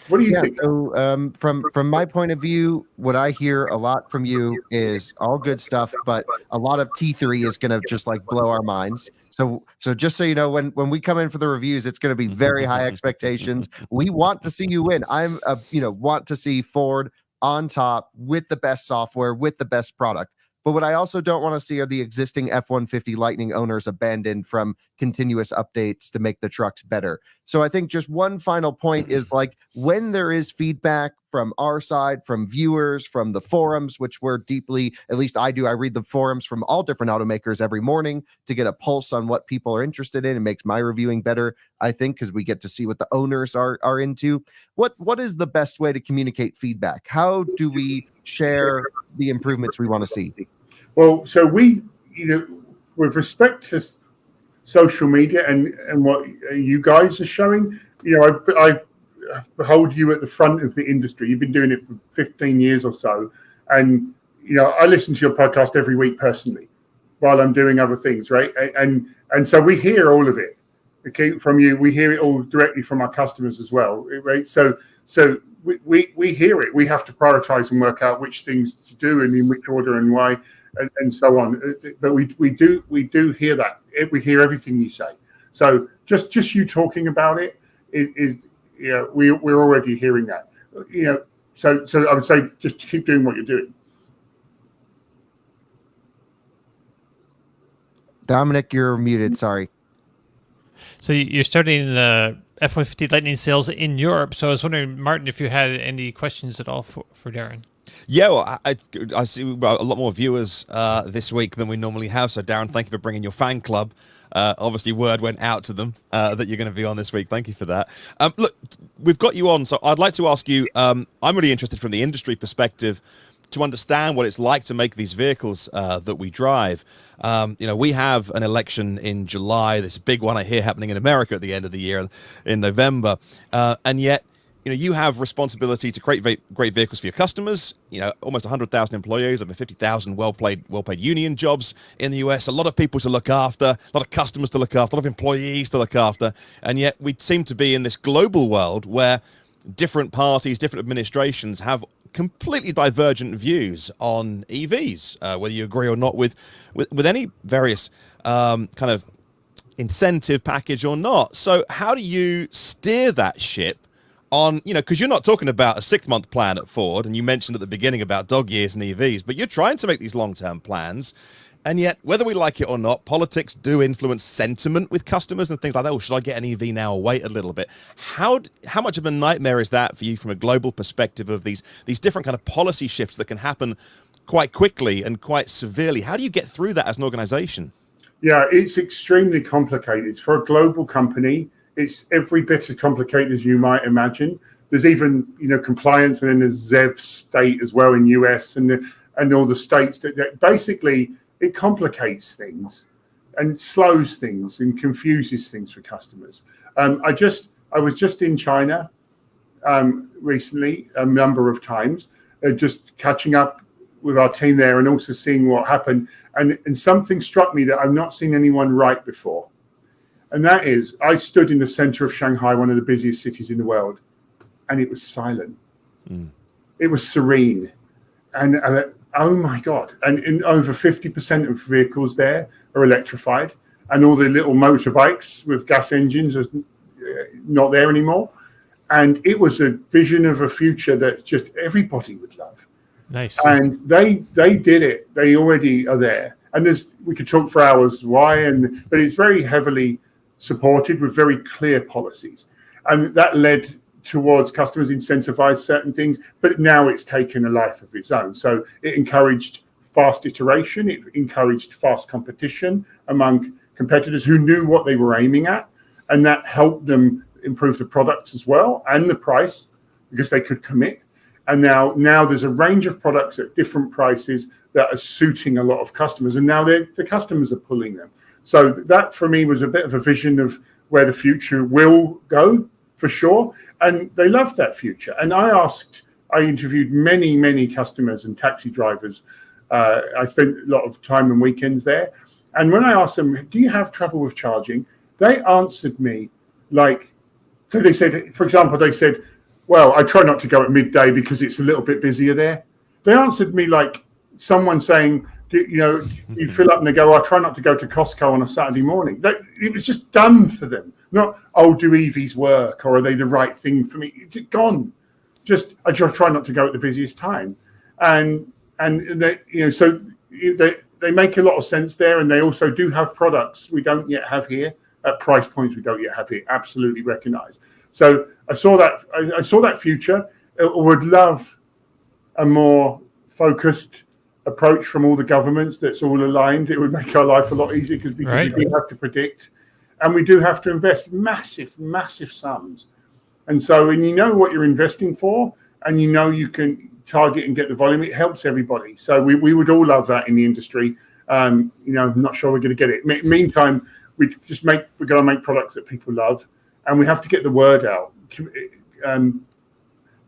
What do you think? So from my point of view, what I hear a lot from you is all good stuff, but a lot of T3 is going to just like blow our minds. So just so you know, when we come in for the reviews, it's going to be very high expectations. We want to see you win. Want to see Ford on top with the best software, with the best product. But what I also don't want to see are the existing F-150 Lightning owners abandoned from continuous updates to make the trucks better. So I think just one final point is like when there is feedback from our side, from viewers, from the forums, which we're deeply, at least I do, I read the forums from all different automakers every morning to get a pulse on what people are interested in. It makes my reviewing better, I think, because we get to see what the owners are into. What is the best way to communicate feedback? How do we share the improvements we want to see? Well, so we, with respect to social media and what you guys are showing, I hold you at the front of the industry. You've been doing it for 15 years or so. And, I listen to your podcast every week personally while I'm doing other things, right? And so we hear all of it, okay, from you. We hear it all directly from our customers as well, right? So we hear it. We have to prioritize and work out which things to do and in which order and why. And so on, but we do hear that. We hear everything you say. So just you talking about it is we're already hearing that. So I would say just keep doing what you're doing. Dominic, you're muted. Sorry. So you're starting the F-150 Lightning sales in Europe. So I was wondering, Martin, if you had any questions at all for Darren. Yeah, well, I see a lot more viewers this week than we normally have. So, Darren, thank you for bringing your fan club. Obviously, word went out to them that you're going to be on this week. Thank you for that. Look, we've got you on. So I'd like to ask you, I'm really interested from the industry perspective to understand what it's like to make these vehicles that we drive. We have an election in July, this big one I hear happening in America at the end of the year in November. And yet, you have responsibility to create great vehicles for your customers. Almost 100,000 employees, over 50,000 well-paid union jobs in the US. A lot of people to look after, a lot of customers to look after, a lot of employees to look after. And yet we seem to be in this global world where different parties, different administrations have completely divergent views on EVs, whether you agree or not with any various kind of incentive package or not. So how do you steer that ship on, because you're not talking about a 6-month plan at Ford, and you mentioned at the beginning about dog years and EVs, but you're trying to make these long-term plans, and yet, whether we like it or not, politics do influence sentiment with customers and things like that. Oh, should I get an EV now or wait a little bit? How much of a nightmare is that for you from a global perspective of these different kind of policy shifts that can happen quite quickly and quite severely? How do you get through that as an organization? Yeah, it's extremely complicated. For a global company, it's every bit as complicated as you might imagine. There's even, compliance, and then there's ZEV state as well in US and all the states that basically it complicates things and slows things and confuses things for customers. I was just in China recently a number of times, just catching up with our team there and also seeing what happened. And something struck me that I've not seen anyone write before. And that is, I stood in the center of Shanghai, one of the busiest cities in the world, and it was silent. It was serene. And oh my God. And over 50% of vehicles there are electrified, and all the little motorbikes with gas engines are not there anymore. And it was a vision of a future that just everybody would love. Nice. And they did it. They already are there. And we could talk for hours why, but it's very heavily supported with very clear policies. And that led towards customers incentivize certain things, but now it's taken a life of its own. So it encouraged fast iteration. It encouraged fast competition among competitors who knew what they were aiming at, and that helped them improve the products as well and the price because they could commit. And now there's a range of products at different prices that are suiting a lot of customers, and now the customers are pulling them. So that for me was a bit of a vision of where the future will go for sure, and they loved that future. And I interviewed many customers and taxi drivers. I spent a lot of time and weekends there, and when I asked them, do you have trouble with charging, they answered me like, so they said, for example, they said, well, I try not to go at midday because it's a little bit busier there. They answered me like someone saying, you fill up and they go, I try not to go to Costco on a Saturday morning. It was just done for them. Not, do EVs work, or are they the right thing for me? It's gone. I just try not to go at the busiest time. And they, so they make a lot of sense there, and they also do have products we don't yet have here at price points we don't yet have here. Absolutely recognize. So I saw that future. I would love a more focused approach from all the governments that's all aligned. It would make our life a lot easier because we do have to predict, and we do have to invest massive sums. And so when you know what you're investing for, and you can target and get the volume, it helps everybody. So we would all love that in the industry. I'm not sure we're going to get it. Meantime, we're going to make products that people love, and we have to get the word out.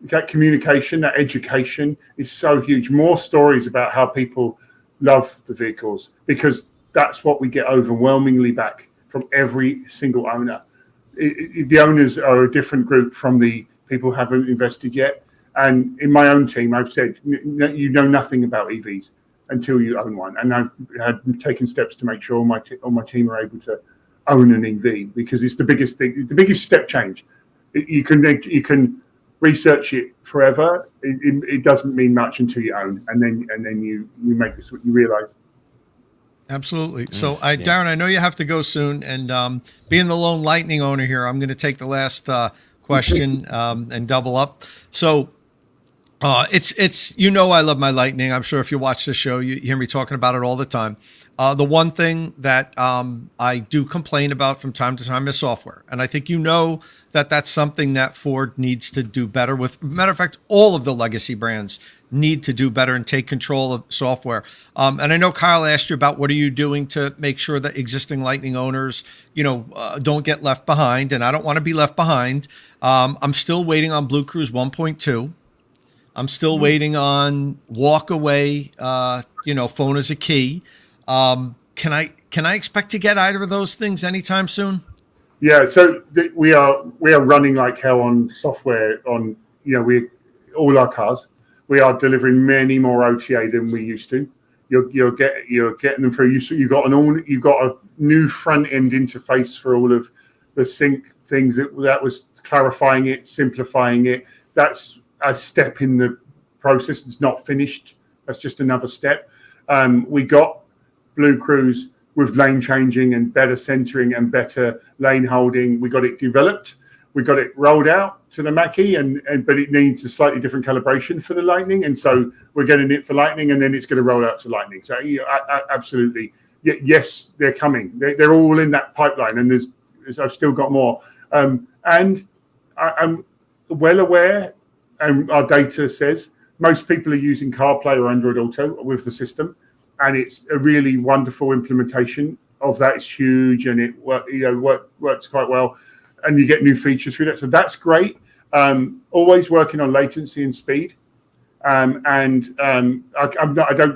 That communication, that education is so huge. More stories about how people love the vehicles, because that's what we get overwhelmingly back from every single owner. The owners are a different group from the people who haven't invested yet. And in my own team, I've said, you know nothing about EVs until you own one. And I've taken steps to make sure all my team are able to own an EV, because it's the biggest thing, the biggest step change. You can research it forever. It doesn't mean much until you own, and then you make this, you realize. Absolutely. So, Darren, I know you have to go soon, and being the lone Lightning owner here, I'm going to take the last question and double up. So, it's I love my Lightning. I'm sure if you watch the show, you hear me talking about it all the time. The one thing that I do complain about from time to time is software, and I think that's something that Ford needs to do better with. Matter of fact, all of the legacy brands need to do better and take control of software. And I know Kyle asked you about what are you doing to make sure that existing Lightning owners, don't get left behind, and I don't want to be left behind. I'm still waiting on Blue Cruise 1.2. I'm still waiting on walk away, phone as a key. Can I expect to get either of those things anytime soon? Yeah, so we are running like hell on software on all our cars. We are delivering many more OTA than we used to. You're getting them through. You've got a new front end interface for all of the sync things that was clarifying it, simplifying it. That's a step in the process. It's not finished. That's just another step. We got Blue Cruise with lane changing and better centering and better lane holding. We got it developed. We got it rolled out to the Mackie, but it needs a slightly different calibration for the Lightning. And so we're getting it for Lightning, and then it's going to roll out to Lightning. So absolutely. Yes, they're coming. They're all in that pipeline, and I've still got more. And I'm well aware, and our data says most people are using CarPlay or Android Auto with the system, and it's a really wonderful implementation of that. It's huge, and it works quite well, and you get new features through that. So that's great. Always working on latency and speed, I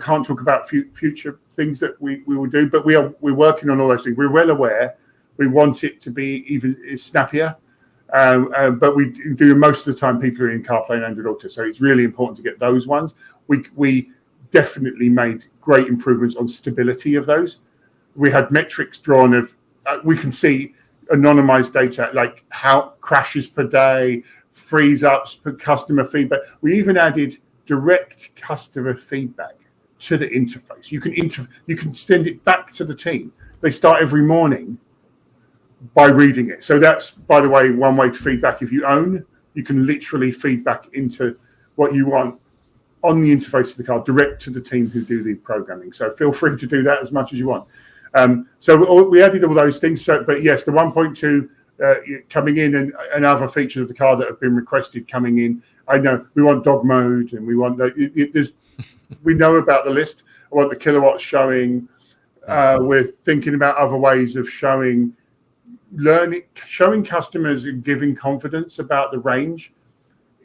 can't talk about future things that we will do, but we're working on all those things. We're well aware. We want it to be even snappier. But we do most of the time people are in CarPlay and Android Auto, so it's really important to get those ones. We definitely made great improvements on stability of those. We had metrics drawn of we can see anonymized data like how crashes per day, freeze ups, customer feedback. We even added direct customer feedback to the interface. You can send it back to the team. They start every morning by reading it. So that's, by the way, one way to feedback. If you own, you can literally feedback into what you want on the interface of the car, direct to the team who do the programming. So feel free to do that as much as you want. So we added all those things. But yes, the 1.2 coming in and other features of the car that have been requested coming in. I know we want dog mode, and we want we know about the list. I want the kilowatts showing. We're thinking about other ways of showing customers and giving confidence about the range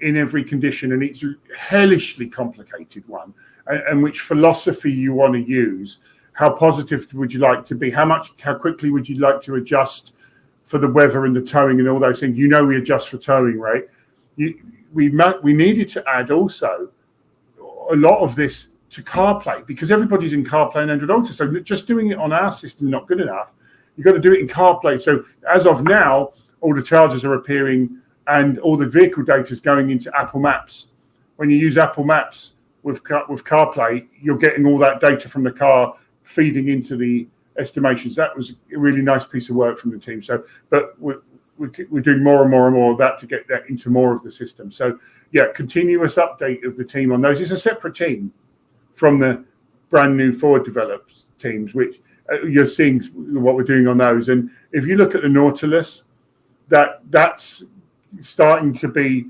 in every condition. And it's a hellishly complicated one. And which philosophy you want to use. How positive would you like to be? How quickly would you like to adjust for the weather and the towing and all those things? We adjust for towing, right? We needed to add also a lot of this to CarPlay, because everybody's in CarPlay and Android Auto. So just doing it on our system not good enough. You've got to do it in CarPlay. So as of now, all the chargers are appearing and all the vehicle data is going into Apple Maps. When you use Apple Maps with CarPlay, you're getting all that data from the car feeding into the estimations. That was a really nice piece of work from the team. So, but we're doing more and more and more of that to get that into more of the system. So, yeah, continuous update of the team on those. It's a separate team from the brand new forward developed teams, which you're seeing what we're doing on those. And if you look at the Nautilus, that's starting to be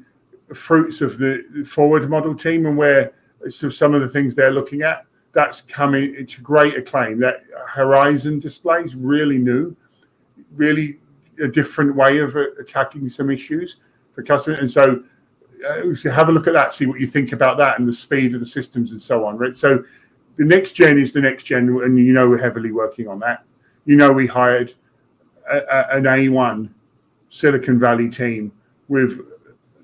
fruits of the forward model team, and where some of the things they're looking at, that's coming to great acclaim. That Horizon display is really new, really a different way of attacking some issues for customers. And so have a look at that, see what you think about that and the speed of the systems and so on, right? So the next gen is the next gen, and we're heavily working on that. We hired an A1 Silicon Valley team with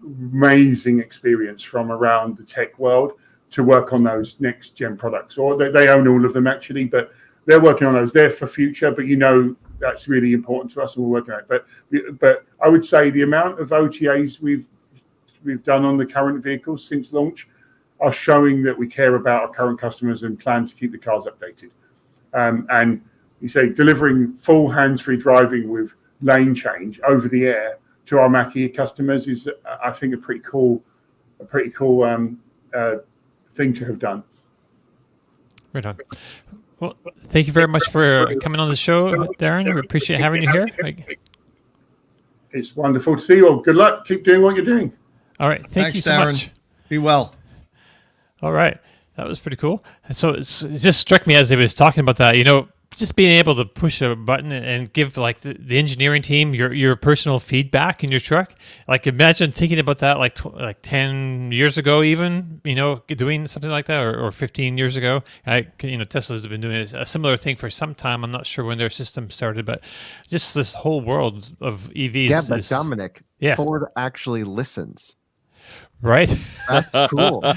amazing experience from around the tech world to work on those next gen products. Or they own all of them actually, but they're working on those. They're for future, but that's really important to us, and we're working on it. But I would say the amount of OTAs we've done on the current vehicles since launch are showing that we care about our current customers and plan to keep the cars updated. And you say delivering full hands-free driving with lane change over the air to our Mackie customers is, I think, a pretty cool thing to have done. Right on. Well, thank you very much for coming on the show, Darren. We appreciate having you here. It's wonderful to see you all. Good luck. Keep doing what you're doing. All right. Thanks, you so Darren. much. Be well. All right. That was pretty cool. So it just struck me as he was talking about that, just being able to push a button and give like the engineering team your personal feedback in your truck. Like imagine thinking about that like 10 years ago, even, doing something like that, or 15 years ago. Tesla's been doing a similar thing for some time. I'm not sure when their system started, but just this whole world of EVs. Yeah, but Dominic, Ford actually listens. Right. That's cool. Well,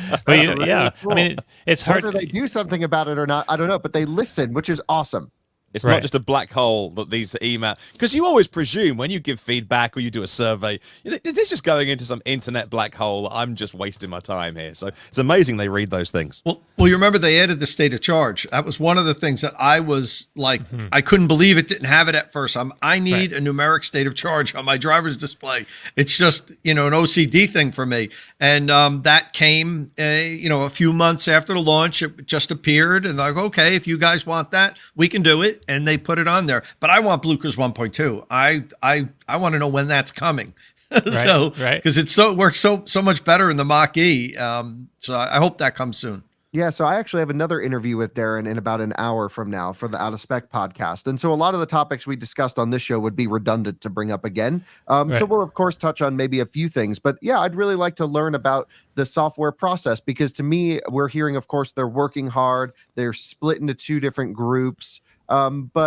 yeah. Cool. I mean, it's hard. Whether they do something about it or not, I don't know, but they listen, which is awesome. It's not just a black hole that these email, because you always presume when you give feedback or you do a survey, is this just going into some internet black hole? I'm just wasting my time here. So it's amazing they read those things. Well, you remember they added the state of charge. That was one of the things that I was like, I couldn't believe it didn't have it at first. I need a numeric state of charge on my driver's display. It's just, an OCD thing for me. And that came, a few months after the launch. It just appeared, and like, okay, if you guys want that, we can do it. And they put it on there. But I want Blucher's 1.2. I want to know when that's coming. Because it works so much better in the Mach-E. So I hope that comes soon. Yeah, so I actually have another interview with Darren in about an hour from now for the Out of Spec podcast. And so a lot of the topics we discussed on this show would be redundant to bring up again. So we'll, of course, touch on maybe a few things. But yeah, I'd really like to learn about the software process, because to me, we're hearing, of course, they're working hard. They're split into two different groups. Just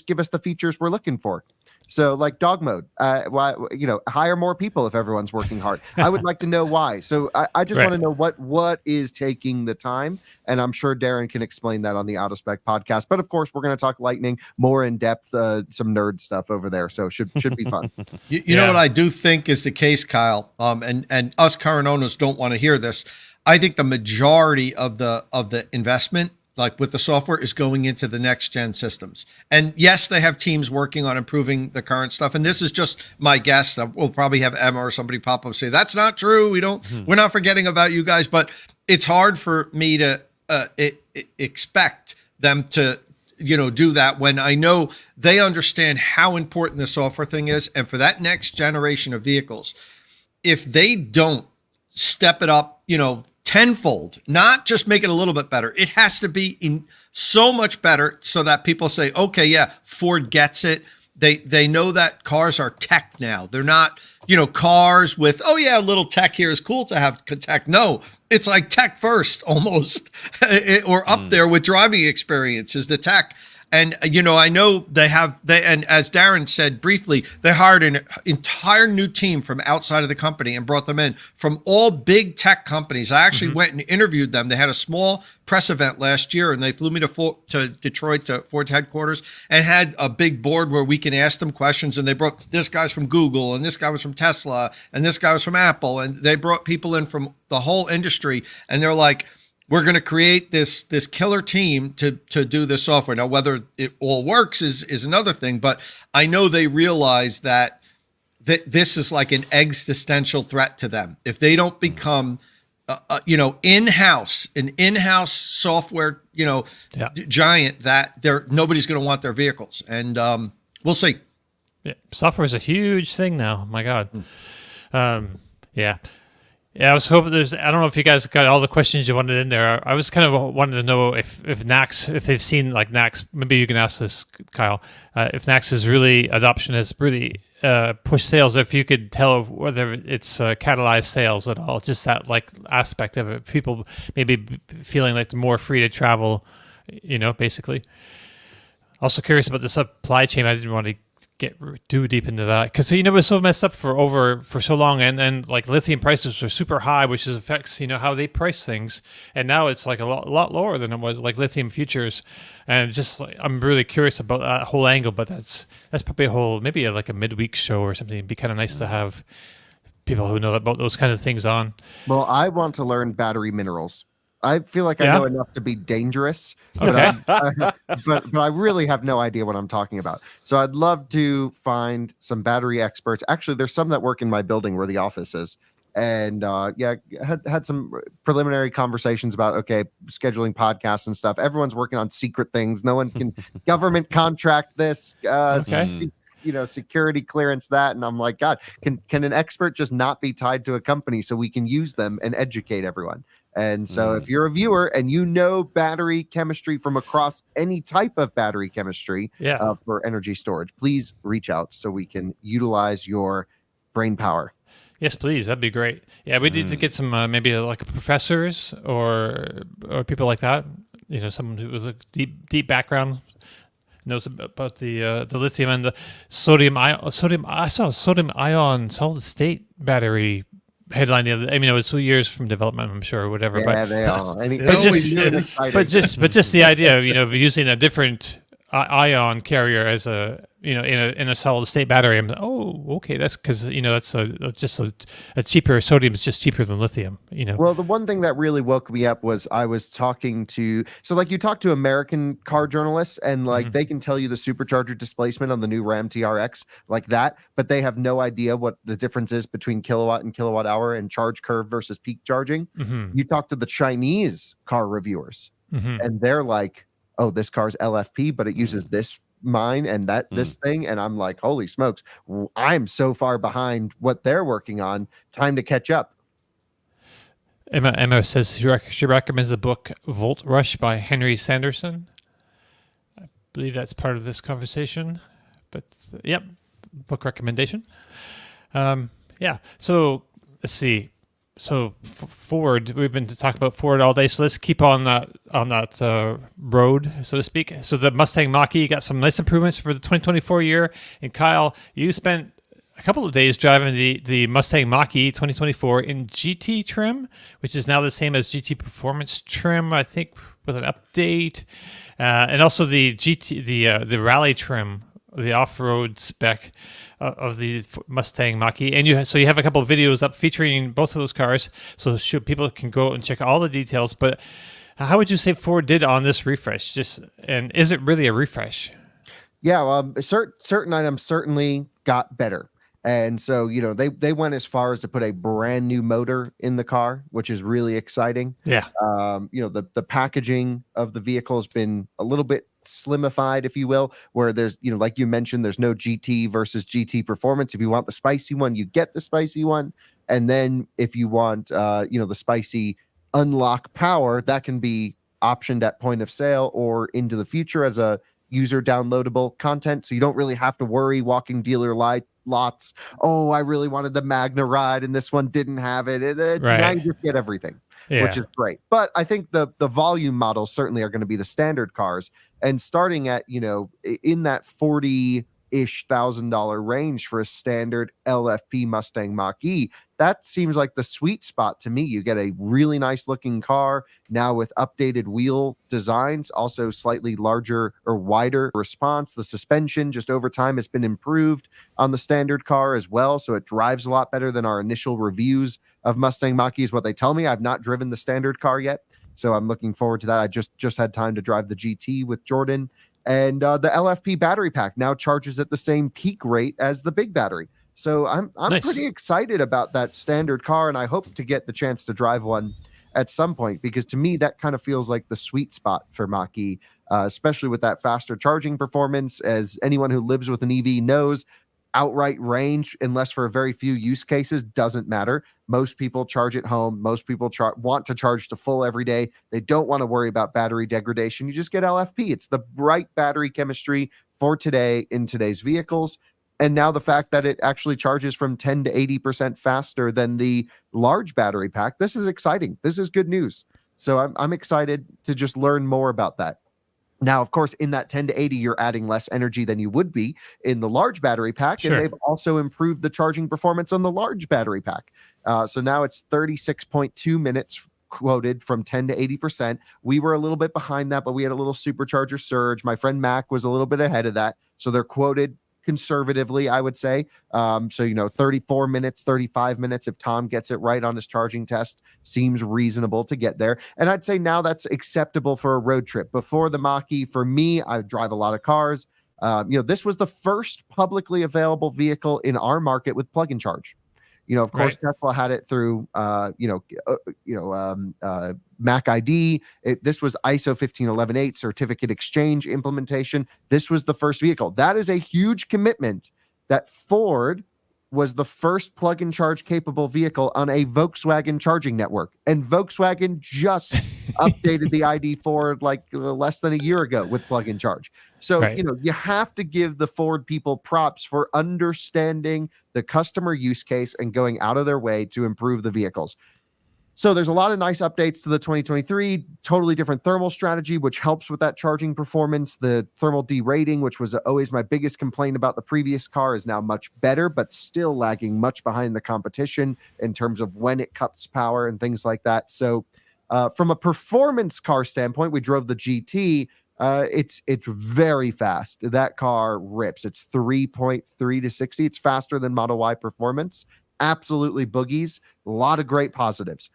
give us the features we're looking for. So like dog mode, hire more people if everyone's working hard. I would like to know why. So I just want to know what is taking the time. And I'm sure Darren can explain that on the Out of Spec podcast. But of course, we're going to talk Lightning more in depth, some nerd stuff over there. So should be fun. You know what I do think is the case, Kyle, and us current owners don't want to hear this. I think the majority of the investment, like with the software, is going into the next gen systems. And yes, they have teams working on improving the current stuff. And this is just my guess. We'll probably have Emma or somebody pop up and say, that's not true. We're not forgetting about you guys, but it's hard for me to expect them to, do that when I know they understand how important the software thing is. And for that next generation of vehicles, if they don't step it up, tenfold, not just make it a little bit better, it has to be in so much better so that people say, okay, yeah, Ford gets it. They know that cars are tech now. They're not, cars with, oh yeah, a little tech here is cool to have tech. No, it's like tech first almost, or up there with driving experience is the tech. And, I know and as Darren said briefly, they hired an entire new team from outside of the company and brought them in from all big tech companies. I actually went and interviewed them. They had a small press event last year, and they flew me to Detroit, to Ford's headquarters, and had a big board where we can ask them questions. And they brought, this guy's from Google, and this guy was from Tesla, and this guy was from Apple. And they brought people in from the whole industry. And they're like, we're going to create this killer team to do this software. Now, whether it all works is another thing, but I know they realize that this is like an existential threat to them. If they don't become, an in-house software, giant, that nobody's going to want their vehicles. And we'll see. Yeah, software is a huge thing now. My God. Yeah. Yeah, I was hoping I don't know if you guys got all the questions you wanted in there. I was kind of wanted to know if NACS, if they've seen like NACS, maybe you can ask this, Kyle, if NACS's adoption has really pushed sales, if you could tell whether it's catalyzed sales at all, just that like aspect of it, people maybe feeling like they're more free to travel, basically. Also curious about the supply chain. I didn't want to get too deep into that because it was so messed up for so long, and like lithium prices were super high, which affects how they price things, and now it's like a lot lower than it was, like lithium futures. And it's just like, I'm really curious about that whole angle, but that's probably maybe like a midweek show or something. It'd be kind of nice to have people who know about those kind of things on. Well, I want to learn battery minerals. I feel like I know enough to be dangerous, okay. but I really have no idea what I'm talking about. So I'd love to find some battery experts. Actually, there's some that work in my building where the office is. And had some preliminary conversations about, scheduling podcasts and stuff. Everyone's working on secret things. No one can government contract this, security clearance that. And I'm like, God, can an expert just not be tied to a company so we can use them and educate everyone? And so if you're a viewer and you know battery chemistry from across any type of battery chemistry for energy storage, please reach out so we can utilize your brain power. Yes, please. That'd be great. Yeah, we need to get some maybe like professors or people like that. Someone who was a deep background, knows about the lithium and the sodium. I saw sodium ion solid state battery headline the other day. I mean, it was 2 years from development, I'm sure, or whatever. Yeah, but they are. But just the idea of using a different ion carrier as a in a solid state battery. I'm like, okay, that's because that's a cheaper sodium is just cheaper than lithium. Well, the one thing that really woke me up was I was talking to you talk to American car journalists and they can tell you the supercharger displacement on the new Ram TRX like that, but they have no idea what the difference is between kilowatt and kilowatt hour and charge curve versus peak charging. You talk to the Chinese car reviewers and they're like, oh, this car's LFP, but it uses this mine and this thing. And I'm like, holy smokes, I'm so far behind what they're working on. Time to catch up. Emma says she recommends the book Volt Rush by Henry Sanderson. I believe that's part of this conversation. But book recommendation. So let's see. So Ford, we've been talking about Ford all day. So let's keep on that road, so to speak. So the Mustang Mach-E got some nice improvements for the 2024 year. And Kyle, you spent a couple of days driving the Mustang Mach-E 2024 in GT trim, which is now the same as GT Performance trim, I think, with an update, and also the the Rally trim, the off-road spec of the Mustang Mach-E. And you have a couple of videos up featuring both of those cars, so people can go and check all the details. But How would you say Ford did on this refresh? And is it really a refresh? Yeah, well, certain items certainly got better. And so, they went as far as to put a brand new motor in the car, which is really exciting. Yeah. The packaging of the vehicle has been a little bit slimified, if you will, where there's, like you mentioned, there's no GT versus GT performance. If you want the spicy one, you get the spicy one. And then if you want, the spicy unlock power, that can be optioned at point of sale or into the future as a user downloadable content. So you don't really have to worry walking dealer lots. Oh, I really wanted the Magna ride and this one didn't have it. Now you just get everything, which is great. But I think the volume models certainly are going to be the standard cars, and starting at, in that $40,000-ish range for a standard LFP Mustang Mach-E, that seems like the sweet spot to me. You get a really nice looking car now with updated wheel designs, also slightly larger or wider response. The suspension just over time has been improved on the standard car as well, so it drives a lot better than our initial reviews of Mustang Mach-E is what they tell me. I've not driven the standard car yet, so I'm looking forward to that. I just had time to drive the GT with Jordan. And the LFP battery pack now charges at the same peak rate as the big battery. So I'm Nice. pretty excited about that standard car, and I hope to get the chance to drive one at some point, because to me that kind of feels like the sweet spot for Mach-E, especially with that faster charging performance. As anyone who lives with an EV knows, outright range, unless for a very few use cases, doesn't matter. Most people charge at home. Most people want to charge to full every day. They don't want to worry about battery degradation. You just get LFP. It's the right battery chemistry for today in today's vehicles. And now the fact that it actually charges from 10 to 80% faster than the large battery pack, this is exciting. This is good news. So I'm excited to just learn more about that. Now, of course, in that 10 to 80, you're adding less energy than you would be in the large battery pack. Sure. And they've also improved the charging performance on the large battery pack. So now it's 36.2 minutes quoted from 10 to 80%. We were a little bit behind that, but we had a little supercharger surge. My friend Mac was a little bit ahead of that. So they're quoted conservatively, I would say. So, 34 minutes, 35 minutes, if Tom gets it right on his charging test, seems reasonable to get there. And I'd say now that's acceptable for a road trip. Before the Mach-E, for me, I drive a lot of cars. This was the first publicly available vehicle in our market with plug-in charge. Of course, Tesla had it through, Mac ID. This was ISO 15118 certificate exchange implementation. This was the first vehicle. That is a huge commitment that Ford was the first plug-in charge capable vehicle on a Volkswagen charging network. And Volkswagen just updated the ID4 like less than a year ago with plug-in charge. So, you have to give the Ford people props for understanding the customer use case and going out of their way to improve the vehicles. So there's a lot of nice updates to the 2023, totally different thermal strategy, which helps with that charging performance. The thermal derating, which was always my biggest complaint about the previous car, is now much better, but still lagging much behind the competition in terms of when it cuts power and things like that. So from a performance car standpoint, we drove the GT. It's very fast. That car rips. It's 3.3 to 60. It's faster than Model Y performance. Absolutely boogies. A lot of great positives.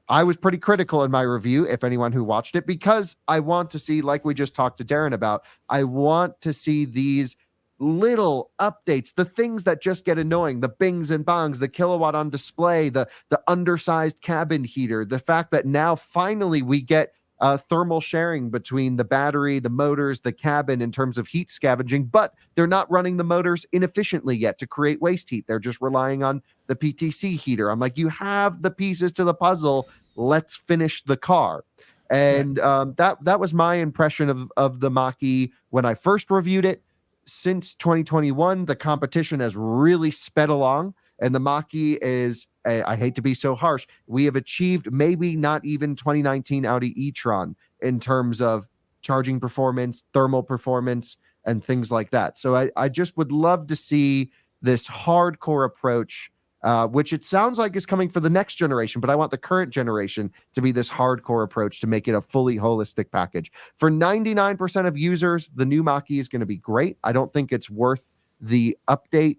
I was pretty critical in my review, if anyone who watched it, because I want to see, like we just talked to Darren about, I want to see these little updates, the things that just get annoying, the bings and bongs, the kilowatt on display, the undersized cabin heater, the fact that now finally we get thermal sharing between the battery, the motors, the cabin in terms of heat scavenging, but they're not running the motors inefficiently yet to create waste heat. They're just relying on the PTC heater. I'm like, you have the pieces to the puzzle. Let's finish the car. And that was my impression of the Mach-E when I first reviewed it. Since 2021, the competition has really sped along, and the Mach-E is, I hate to be so harsh, we have achieved maybe not even 2019 Audi e-tron in terms of charging performance, thermal performance, and things like that. So I just would love to see this hardcore approach, which it sounds like is coming for the next generation, but I want the current generation to be this hardcore approach to make it a fully holistic package. For 99% of users, the new Mach-E is going to be great. I don't think it's worth the update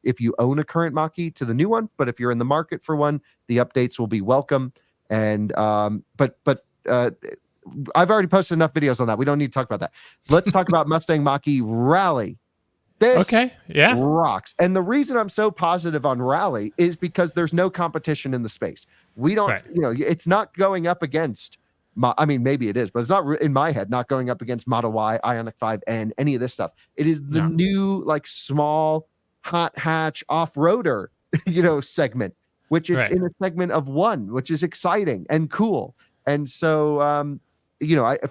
if you own a current Mach-E to the new one, but if you're in the market for one, the updates will be welcome. And but I've already posted enough videos on that. We don't need to talk about that. Let's talk about Mustang Mach-E Rally. This rocks. And the reason I'm so positive on Rally is because there's no competition in the space. We don't, it's not going up against, maybe it is, but it's not in my head, not going up against Model Y, Ioniq 5N, any of this stuff. It is the new, like, small, hot hatch off-roader, segment, which it's in a segment of one, which is exciting and cool. And so,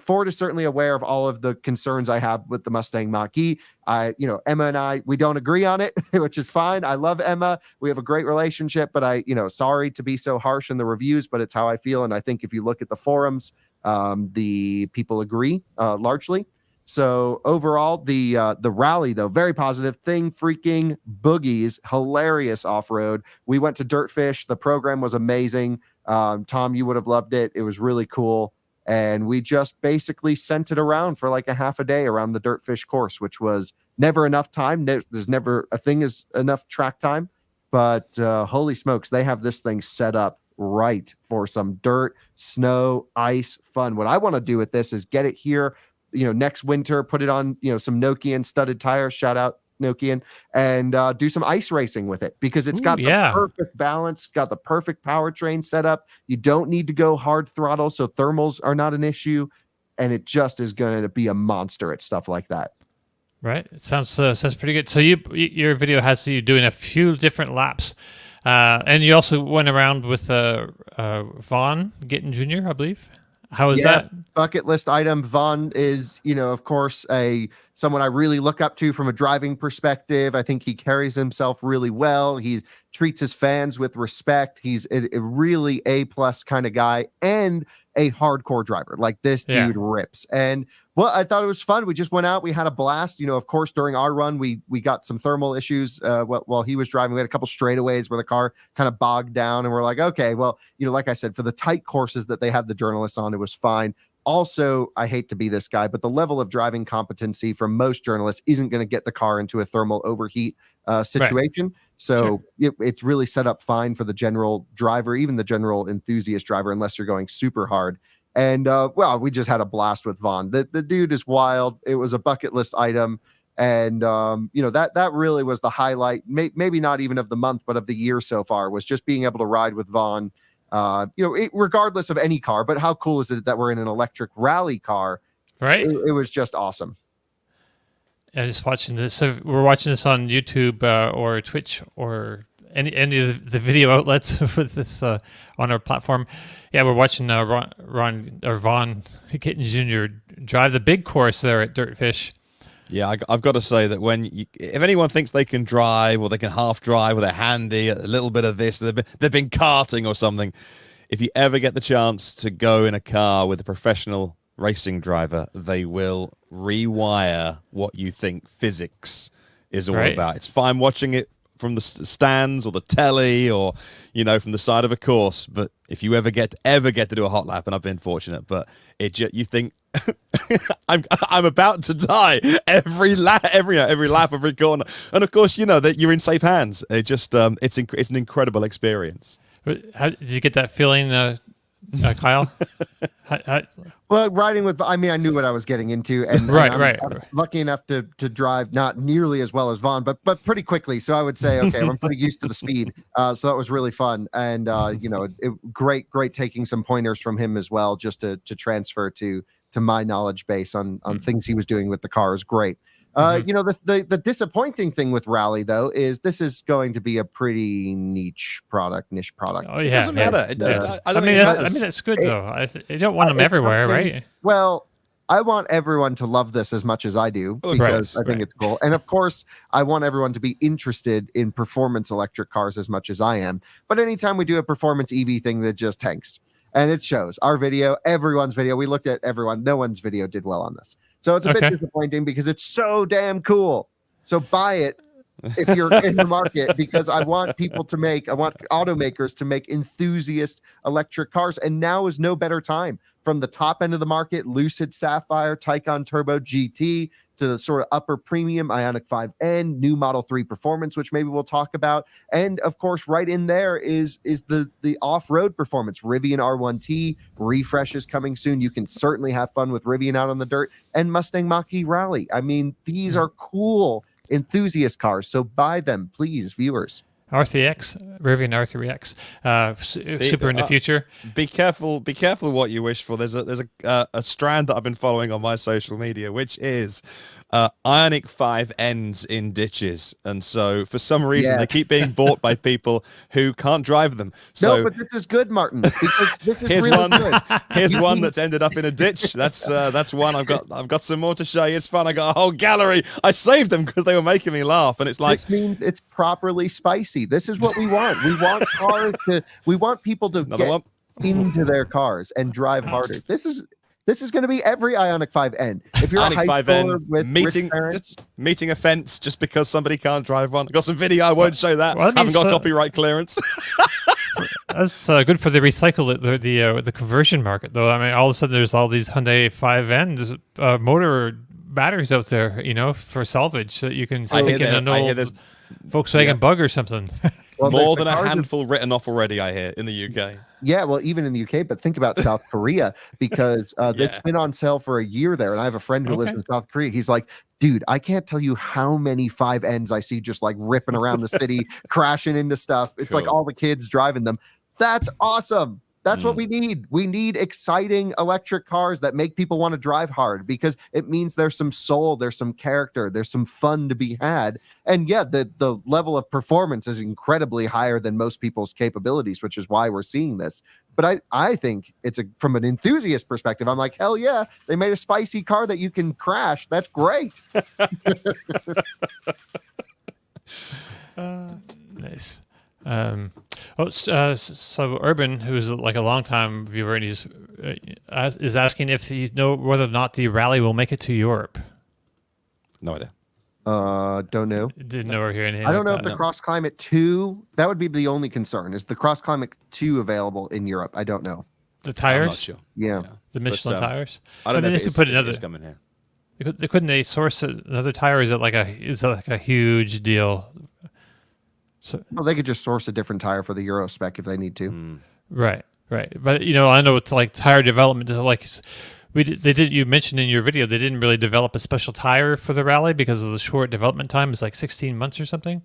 Ford is certainly aware of all of the concerns I have with the Mustang Mach-E. Emma and I, we don't agree on it, which is fine. I love Emma. We have a great relationship, but sorry to be so harsh in the reviews, but it's how I feel. And I think if you look at the forums, the people agree largely. So overall, the Rally, though, very positive thing. Freaking boogies, hilarious off-road. We went to Dirtfish. The program was amazing. Tom, you would have loved it. It was really cool. And we just basically sent it around for like a half a day around the Dirtfish course, which was never enough time. There's never a thing as enough track time. But holy smokes, they have this thing set up right for some dirt, snow, ice fun. What I want to do with this is get it here, next winter, put it on, some Nokian studded tires. Shout out Nokian, and do some ice racing with it, because it's got the perfect balance, got the perfect powertrain set up. You don't need to go hard throttle, so thermals are not an issue, and it just is going to be a monster at stuff like that. Right. It sounds pretty good. So your video has you doing a few different laps, and you also went around with Vaughn Gittin Jr., I believe. How is that? Bucket list item. Vaughn is, of course, someone I really look up to from a driving perspective. I think he carries himself really well. He treats his fans with respect. He's a really A+ kind of guy and a hardcore driver. Like, this dude rips. And I thought it was fun. We just went out. We had a blast. Of course, during our run, we got some thermal issues while he was driving. We had a couple straightaways where the car kind of bogged down, and we're like, okay, well, like I said, for the tight courses that they had the journalists on, it was fine. Also, I hate to be this guy, but the level of driving competency from most journalists isn't going to get the car into a thermal overheat situation. Right. So it's really set up fine for the general driver, even the general enthusiast driver, unless you're going super hard. And, we just had a blast with Vaughn. The dude is wild. It was a bucket list item. And, that really was the highlight, maybe not even of the month, but of the year so far, was just being able to ride with Vaughn, regardless of any car. But how cool is it that we're in an electric rally car? Right. It was just awesome. I was just watching this. So we're watching this on YouTube or Twitch or any of the video outlets with this on our platform. Yeah, we're watching Vaughn Gittin Jr. drive the big course there at Dirtfish. Yeah, I've got to say that if anyone thinks they can drive or they can half drive or they're handy, a little bit of this, they've been karting or something. If you ever get the chance to go in a car with a professional racing driver, they will rewire what you think physics is all about. It's fine watching it from the stands or the telly or from the side of a course, but if you ever get to do a hot lap, and I've been fortunate, but you think I'm about to die every lap, every corner, and of course that you're in safe hands. It just it's an incredible experience. How did you get that feeling, Kyle? Well, riding with, I knew what I was getting into, and I'm lucky enough to drive not nearly as well as Vaughn, but pretty quickly. So I would say, okay, I'm pretty used to the speed. So that was really fun, and great taking some pointers from him as well, just to transfer to my knowledge base on things he was doing with the car is great. The disappointing thing with Rally, though, is this is going to be a pretty niche product. Oh, yeah. It doesn't matter. That's good, though. You don't want them everywhere, right? Well, I want everyone to love this as much as I do, because I think it's cool. And, of course, I want everyone to be interested in performance electric cars as much as I am. But anytime we do a performance EV thing, that just tanks. And it shows. Our video, everyone's video, we looked at everyone. No one's video did well on this. So it's a bit disappointing because it's so damn cool. So buy it if you're in the market, because I want automakers to make enthusiast electric cars. And now is no better time. From the top end of the market, Lucid Sapphire, Taycan Turbo GT, to sort of upper premium Ioniq 5N, new Model 3 performance, which maybe we'll talk about. And of course, right in there is the off-road performance. Rivian R1T refresh is coming soon. You can certainly have fun with Rivian out on the dirt, and Mustang Mach-E Rally. I mean, these are cool enthusiast cars, so buy them, please, viewers. R3X, Rivian R3X, super in the future. Be careful what you wish for. There's a strand that I've been following on my social media, which is Ioniq 5Ns in ditches, and so for some reason they keep being bought by people who can't drive them. So no, but this is good, Martin. Because this is here's really one. good. Here's one that's ended up in a ditch. That's one. I've got some more to show you. It's fun. I got a whole gallery. I saved them because they were making me laugh, and it's like this means it's properly spicy. This is what we want. We want cars to. We want people to get into their cars and drive harder. This is going to be every Ioniq 5N. If you're Ioniq a high schooler with meeting parents, meeting a fence just because somebody can't drive one. I've got some video. I won't show that. Well, haven't got copyright clearance. That's good for the the conversion market, though. I mean, all of a sudden there's all these Hyundai 5N motor batteries out there, for salvage that you can stick in an old Volkswagen Bug or something. well, More than a handful written off already, I hear, in the UK. Yeah, well, even in the UK, but think about South Korea, because it's been on sale for a year there. And I have a friend who lives in South Korea. He's like, dude, I can't tell you how many 5Ns I see just like ripping around the city, crashing into stuff. It's like all the kids driving them. That's awesome. That's what we need. We need exciting electric cars that make people want to drive hard, because it means there's some soul, there's some character, there's some fun to be had. And yeah, the level of performance is incredibly higher than most people's capabilities, which is why we're seeing this. But I think it's from an enthusiast perspective, I'm like, hell yeah, they made a spicy car that you can crash. That's great. Nice. So Urban, who's like a longtime viewer, and he's is asking if you know whether or not the rally will make it to Europe. No idea. Don't know. Didn't know or hear anything. I don't know if the Cross Climate 2, that would be the only concern. Is the Cross Climate 2 available in Europe? I don't know. The tires? I'm not sure. Yeah. The Michelin tires? I don't know they if could put another. it's coming here. Couldn't source another tire? Is it like a huge deal? So, well, they could just source a different tire for the Euro spec if they need to. Right. But I know it's like tire development. Like you mentioned in your video, they didn't really develop a special tire for the rally because of the short development time. It's like 16 months or something.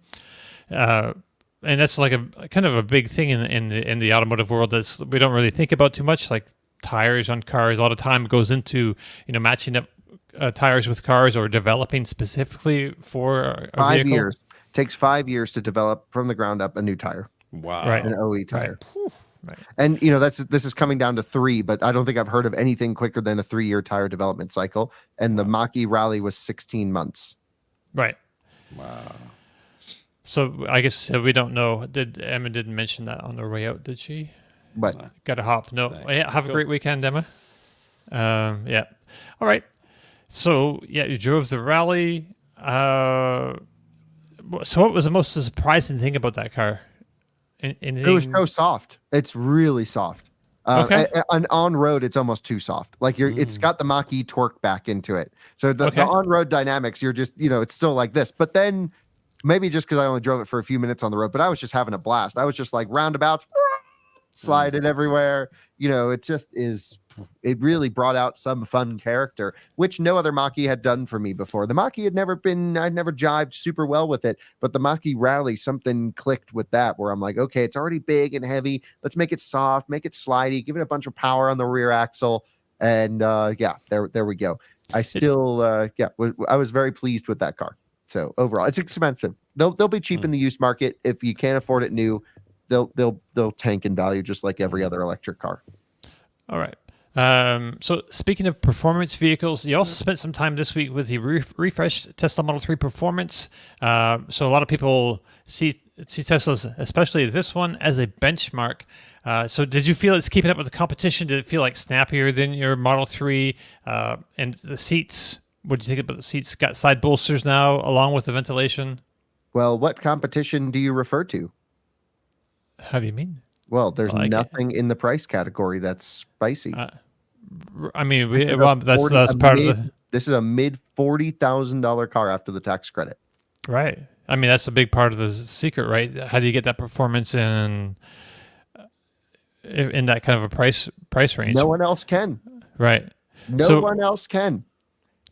And that's like a kind of a big thing in the automotive world that we don't really think about too much. Like tires on cars, a lot of time goes into matching up tires with cars or developing specifically for a 5 vehicle. years. Takes 5 years to develop from the ground up a new tire. Wow. Right. An OE tire. Right. And this is coming down to 3, but I don't think I've heard of anything quicker than a 3-year tire development cycle. And the Mach-E Rally was 16 months. Right. Wow. So I guess we don't know. Emma didn't mention that on her way out, did she? But Got to hop. No. Yeah. Have a great weekend, Emma. Yeah. All right. So yeah, you drove the rally. So what was the most surprising thing about that car? it was so soft. It's really soft. Okay. And on road, it's almost too soft. Like it's got the Mach-E torque back into it. So the on road dynamics, you're just, it's still like this. But then maybe just because I only drove it for a few minutes on the road, but I was just having a blast. I was just like roundabouts, slide it everywhere. It really brought out some fun character, which no other Mach-E had done for me before. The Mach-E I'd never jived super well with it, but the Mach-E Rally, something clicked with that where I'm like, okay, it's already big and heavy. Let's make it soft, make it slidey, give it a bunch of power on the rear axle. And there we go. I still, I was very pleased with that car. So overall, it's expensive. They'll be cheap in the used market. If you can't afford it new, they'll tank in value just like every other electric car. All right. So speaking of performance vehicles, you also spent some time this week with the refreshed Tesla Model 3 Performance. So a lot of people see Teslas, especially this one, as a benchmark. So did you feel it's keeping up with the competition? Did it feel like snappier than your Model 3? And the seats, what do you think about the seats? Got side bolsters now, along with the ventilation? Well, what competition do you refer to? How do you mean? Well, there's nothing in the price category that's spicy. I mean, that's part of the This is a mid $40,000 car after the tax credit. Right. I mean, that's a big part of the secret, right? How do you get that performance in that kind of a price range? No one else can. Right. No one else can.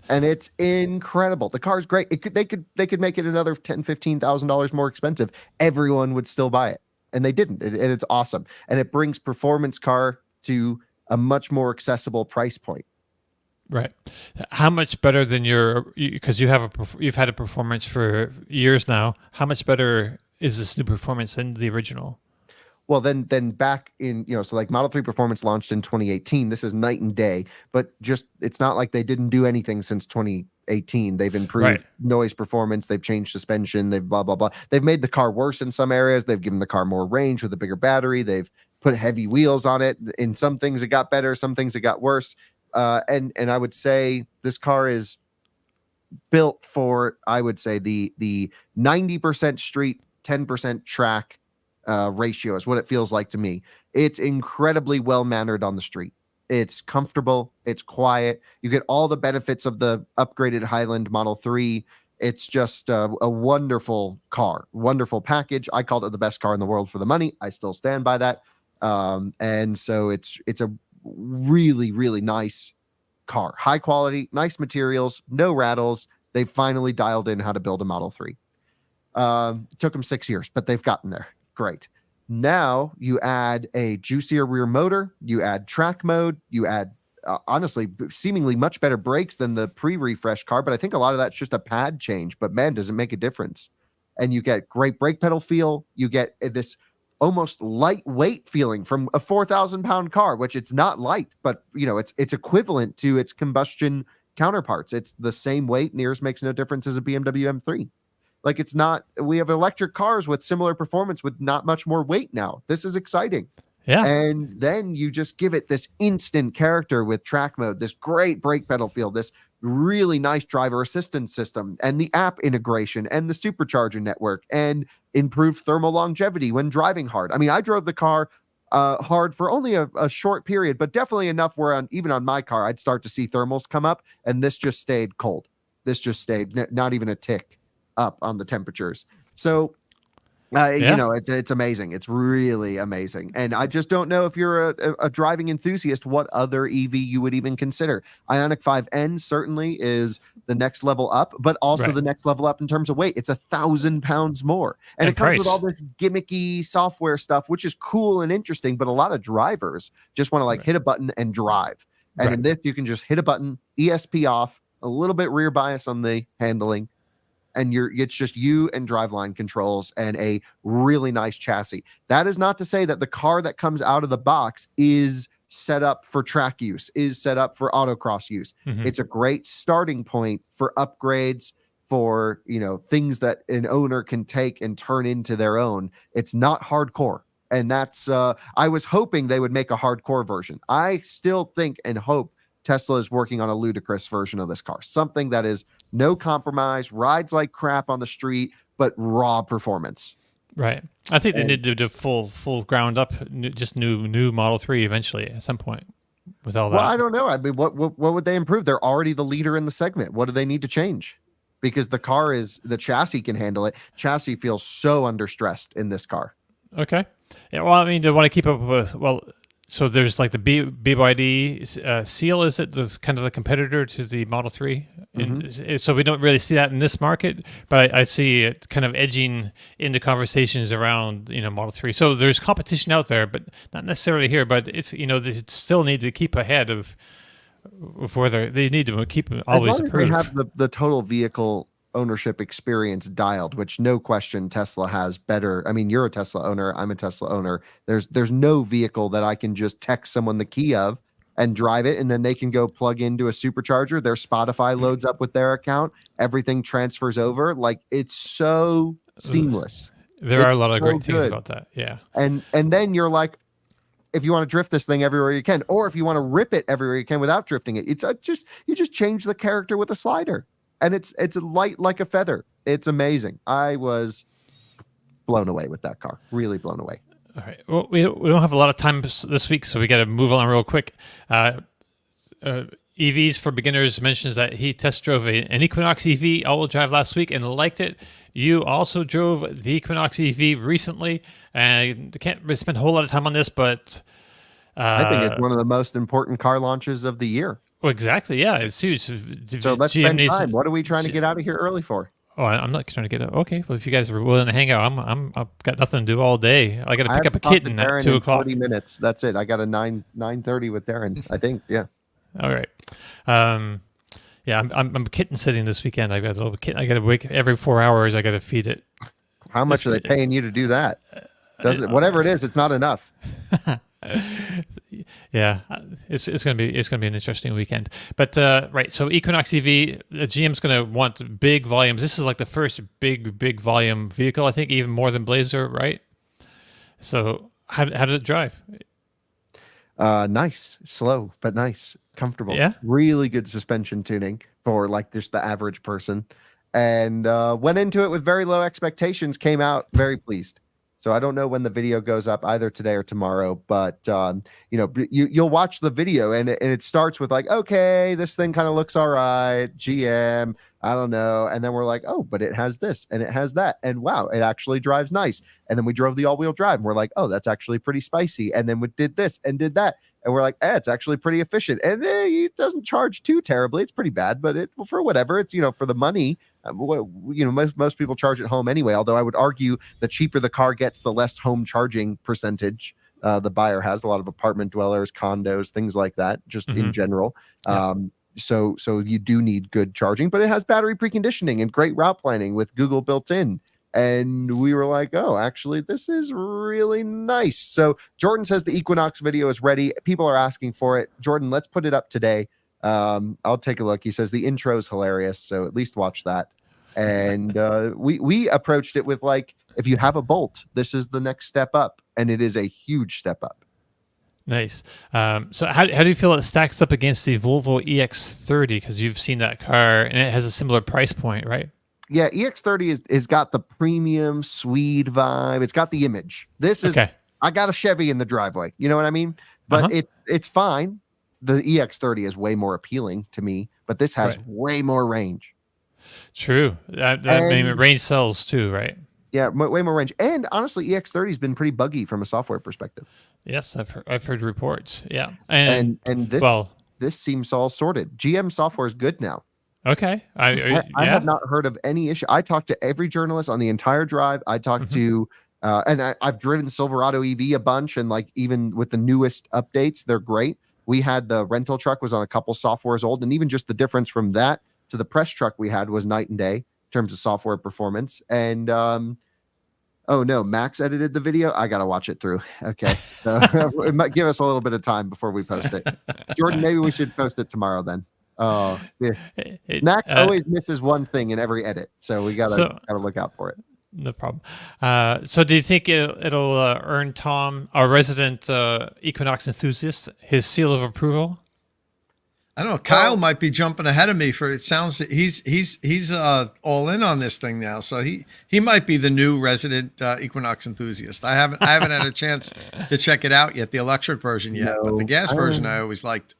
And it's incredible. The car's great. They could make it another $10,000-$15,000 more expensive. Everyone would still buy it, and they didn't. And it's awesome. And it brings performance car to a much more accessible price point. Right. How much better than because you've had a performance for years now. How much better is this new performance than the original? Well, then back in, so like Model 3 Performance launched in 2018. This is night and day, but just it's not like they didn't do anything since 2018. They've improved noise performance. They've changed suspension. They've blah, blah, blah. They've made the car worse in some areas. They've given the car more range with a bigger battery. They've put heavy wheels on it. In some things it got better. Some things it got worse. And I would say this car is built for, I would say, the 90% street, 10% track ratio is what it feels like to me. It's incredibly well-mannered on the street. It's comfortable. It's quiet. You get all the benefits of the upgraded Highland Model 3. It's just a wonderful car, wonderful package. I called it the best car in the world for the money. I still stand by that. And so it's a really, really nice car. High quality, nice materials, no rattles. They finally dialed in how to build a Model 3. Took them 6 years, but they've gotten there. Great. Now you add a juicier rear motor, you add track mode, you add honestly seemingly much better brakes than the pre-refresh car, but I think a lot of that's just a pad change, but man, does it make a difference. And you get great brake pedal feel, you get this almost lightweight feeling from a 4,000-pound car, which it's not light, but it's equivalent to its combustion counterparts. It's the same weight. Nears makes no difference as a BMW M3. Like it's not, we have electric cars with similar performance with not much more weight now. This is exciting. Yeah. And then you just give it this instant character with track mode, this great brake pedal feel, this really nice driver assistance system, and the app integration and the supercharger network and improved thermal longevity when driving hard. I mean, I drove the car hard for only a short period, but definitely enough where even on my car, I'd start to see thermals come up, and this just stayed cold. This just stayed not even a tick up on the temperatures. So it's amazing. It's really amazing. And I just don't know if you're a driving enthusiast, what other EV you would even consider. Ioniq 5N certainly is the next level up, but also the next level up in terms of weight. It's 1,000 pounds more. And it comes with all this gimmicky software stuff, which is cool and interesting, but a lot of drivers just want to hit a button and drive. And in this, you can just hit a button, ESP off, a little bit rear bias on the handling, and it's just you and driveline controls and a really nice chassis. That is not to say that the car that comes out of the box is set up for track use, is set up for autocross use. Mm-hmm. It's a great starting point for upgrades, for things that an owner can take and turn into their own. It's not hardcore. And that's I was hoping they would make a hardcore version. I still think and hope Tesla is working on a ludicrous version of this car. Something that is no compromise, rides like crap on the street, but raw performance. Right. I think they need to do full ground up, just new Model 3 eventually at some point with all that. Well, I don't know. I mean, what would they improve? They're already the leader in the segment. What do they need to change? Because the chassis can handle it. Chassis feels so understressed in this car. Okay. Yeah, well, I mean, they want to keep up with, so there's like the BYD Seal, is it the kind of the competitor to the Model 3? Mm-hmm. So we don't really see that in this market, but I see it kind of edging into conversations around, Model 3. So there's competition out there, but not necessarily here, but it's, they still need to keep ahead of where they need to keep always improved. They have the total vehicle ownership experience dialed, which no question Tesla has better. I mean, you're a Tesla owner, I'm a Tesla owner. There's no vehicle that I can just text someone the key of and drive it, and then they can go plug into a supercharger. Their Spotify loads up with their account. Everything transfers over. Like, it's so seamless. There are a lot of great things about that. Yeah. And then you're like, if you want to drift this thing everywhere you can, or if you want to rip it everywhere you can without drifting it, it's you just change the character with a slider. And it's light like a feather. It's amazing. I was blown away with that car. Really blown away. All right. Well, we don't have a lot of time this week, so we got to move on real quick. EVs for Beginners mentions that he test drove an Equinox EV all-wheel drive last week and liked it. You also drove the Equinox EV recently, and I can't really spend a whole lot of time on this, but I think it's one of the most important car launches of the year. Well, exactly. Yeah, it's huge. So let's spend time. What are we trying to get out of here early for? Oh, I'm not trying to get out. Okay, well, if you guys are willing to hang out, I've got nothing to do all day. I got to pick up a kitten at 2 o'clock. 40 minutes. That's it. I got a 9:30 with Darren. I think. Yeah. All right. Yeah, I'm kitten sitting this weekend. I got a little kitten. I got to wake every 4 hours. I got to feed it. How much are they paying you to do that? Whatever it is, it's not enough. Yeah, it's gonna be an interesting weekend. But right, so Equinox EV, GM's gonna want big volumes. This is like the first big volume vehicle, I think, even more than Blazer, right? So how did it drive? Nice, slow but nice, comfortable. Yeah, really good suspension tuning for like just the average person, and went into it with very low expectations. Came out very pleased. So I don't know when the video goes up, either today or tomorrow, but you'll watch the video and it starts with like, okay, this thing kind of looks all right, GM, I don't know, and then we're like, oh, but it has this and it has that, and wow, it actually drives nice. And then we drove the all-wheel drive and we're like, oh, that's actually pretty spicy. And then we did this and did that, and we're like, it's actually pretty efficient, and it doesn't charge too terribly. It's pretty bad, but for whatever, it's for the money. Most people charge at home anyway. Although I would argue the cheaper the car gets, the less home charging percentage the buyer has. A lot of apartment dwellers, condos, things like that, just in general. Yeah. So you do need good charging, but it has battery preconditioning and great route planning with Google built in. And we were like, oh, actually, this is really nice. So Jordan says the Equinox video is ready. People are asking for it. Jordan, let's put it up today. I'll take a look. He says the intro is hilarious, so at least watch that. And we approached it with like, if you have a Bolt, this is the next step up, and it is a huge step up. Nice. So how do you feel it stacks up against the Volvo EX30? Because you've seen that car, and it has a similar price point, right? Yeah, EX30 is got the premium Swede vibe. It's got the image. This is okay. I got a Chevy in the driveway. You know what I mean? But it's fine. The EX30 is way more appealing to me, but this has way more range. True. That range sells too, right? Yeah, way more range. And honestly, EX30 has been pretty buggy from a software perspective. Yes, I've heard reports. Yeah, and this seems all sorted. GM software is good now. Okay, I have not heard of any issue. I talked to every journalist on the entire drive. I talked to, and I've driven Silverado EV a bunch, and like even with the newest updates, they're great. We had the rental truck was on a couple softwares old, and even just the difference from that to the press truck we had was night and day in terms of software performance. And oh no, Max edited the video. I gotta watch it through. Okay, so it might give us a little bit of time before we post it. Jordan, maybe we should post it tomorrow then. Oh, yeah. Max always misses one thing in every edit, so we gotta look out for it. No problem. So do you think it'll earn Tom, our resident Equinox enthusiast, his seal of approval? I don't know. Kyle might be jumping ahead of me for it. Sounds he's all in on this thing now, so he might be the new resident Equinox enthusiast. I haven't had a chance to check it out yet, the electric version yet, but the gas version I always liked.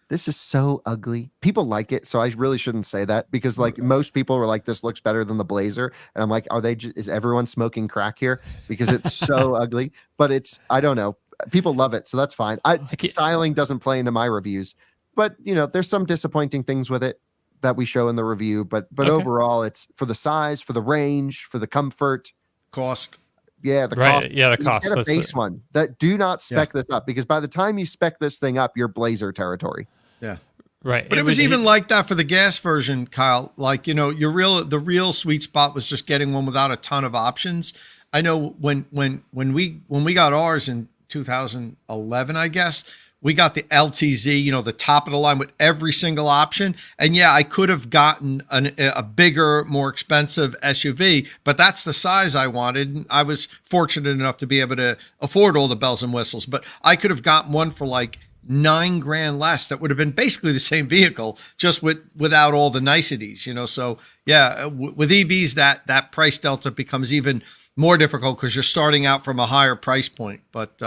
This is so ugly. People like it, so I really shouldn't say that, because like most people were like, this looks better than the Blazer, and I'm like, is everyone smoking crack here? Because it's so ugly. But I don't know. People love it, so that's fine. Styling doesn't play into my reviews, but there's some disappointing things with it that we show in the review. But overall, it's for the size, for the range, for the comfort, cost. Yeah, the cost. Yeah, the cost. Get a base one. That do not spec this up, because by the time you spec this thing up, you're Blazer territory. Yeah. Right. But it was even like that for the gas version, Kyle. Like, the real sweet spot was just getting one without a ton of options. I know when we got ours in 2011, I guess, we got the LTZ, the top of the line with every single option. And yeah, I could have gotten a bigger, more expensive SUV, but that's the size I wanted. And I was fortunate enough to be able to afford all the bells and whistles, but I could have gotten one for like $9,000 less. That would have been basically the same vehicle, just without all the niceties, So yeah, with EVs, that price delta becomes even more difficult because you're starting out from a higher price point. But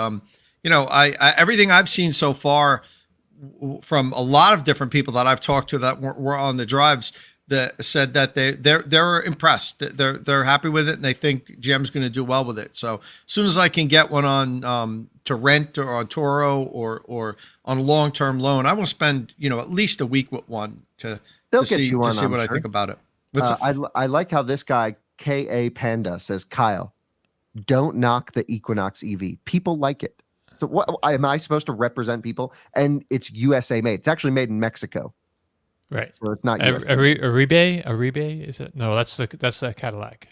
everything I've seen so far from a lot of different people that I've talked to that were on the drives that said that they're impressed. They're happy with it, and they think GM's going to do well with it. So as soon as I can get one on to rent or on Toro or on a long-term loan, I will spend at least a week with one to see what I think about it. I like how this guy K.A. Panda says, Kyle, don't knock the Equinox EV. People like it. So what am I supposed to represent people? And it's USA made. It's actually made in Mexico. Right. So it's not Aribe, is it? No, that's the Cadillac.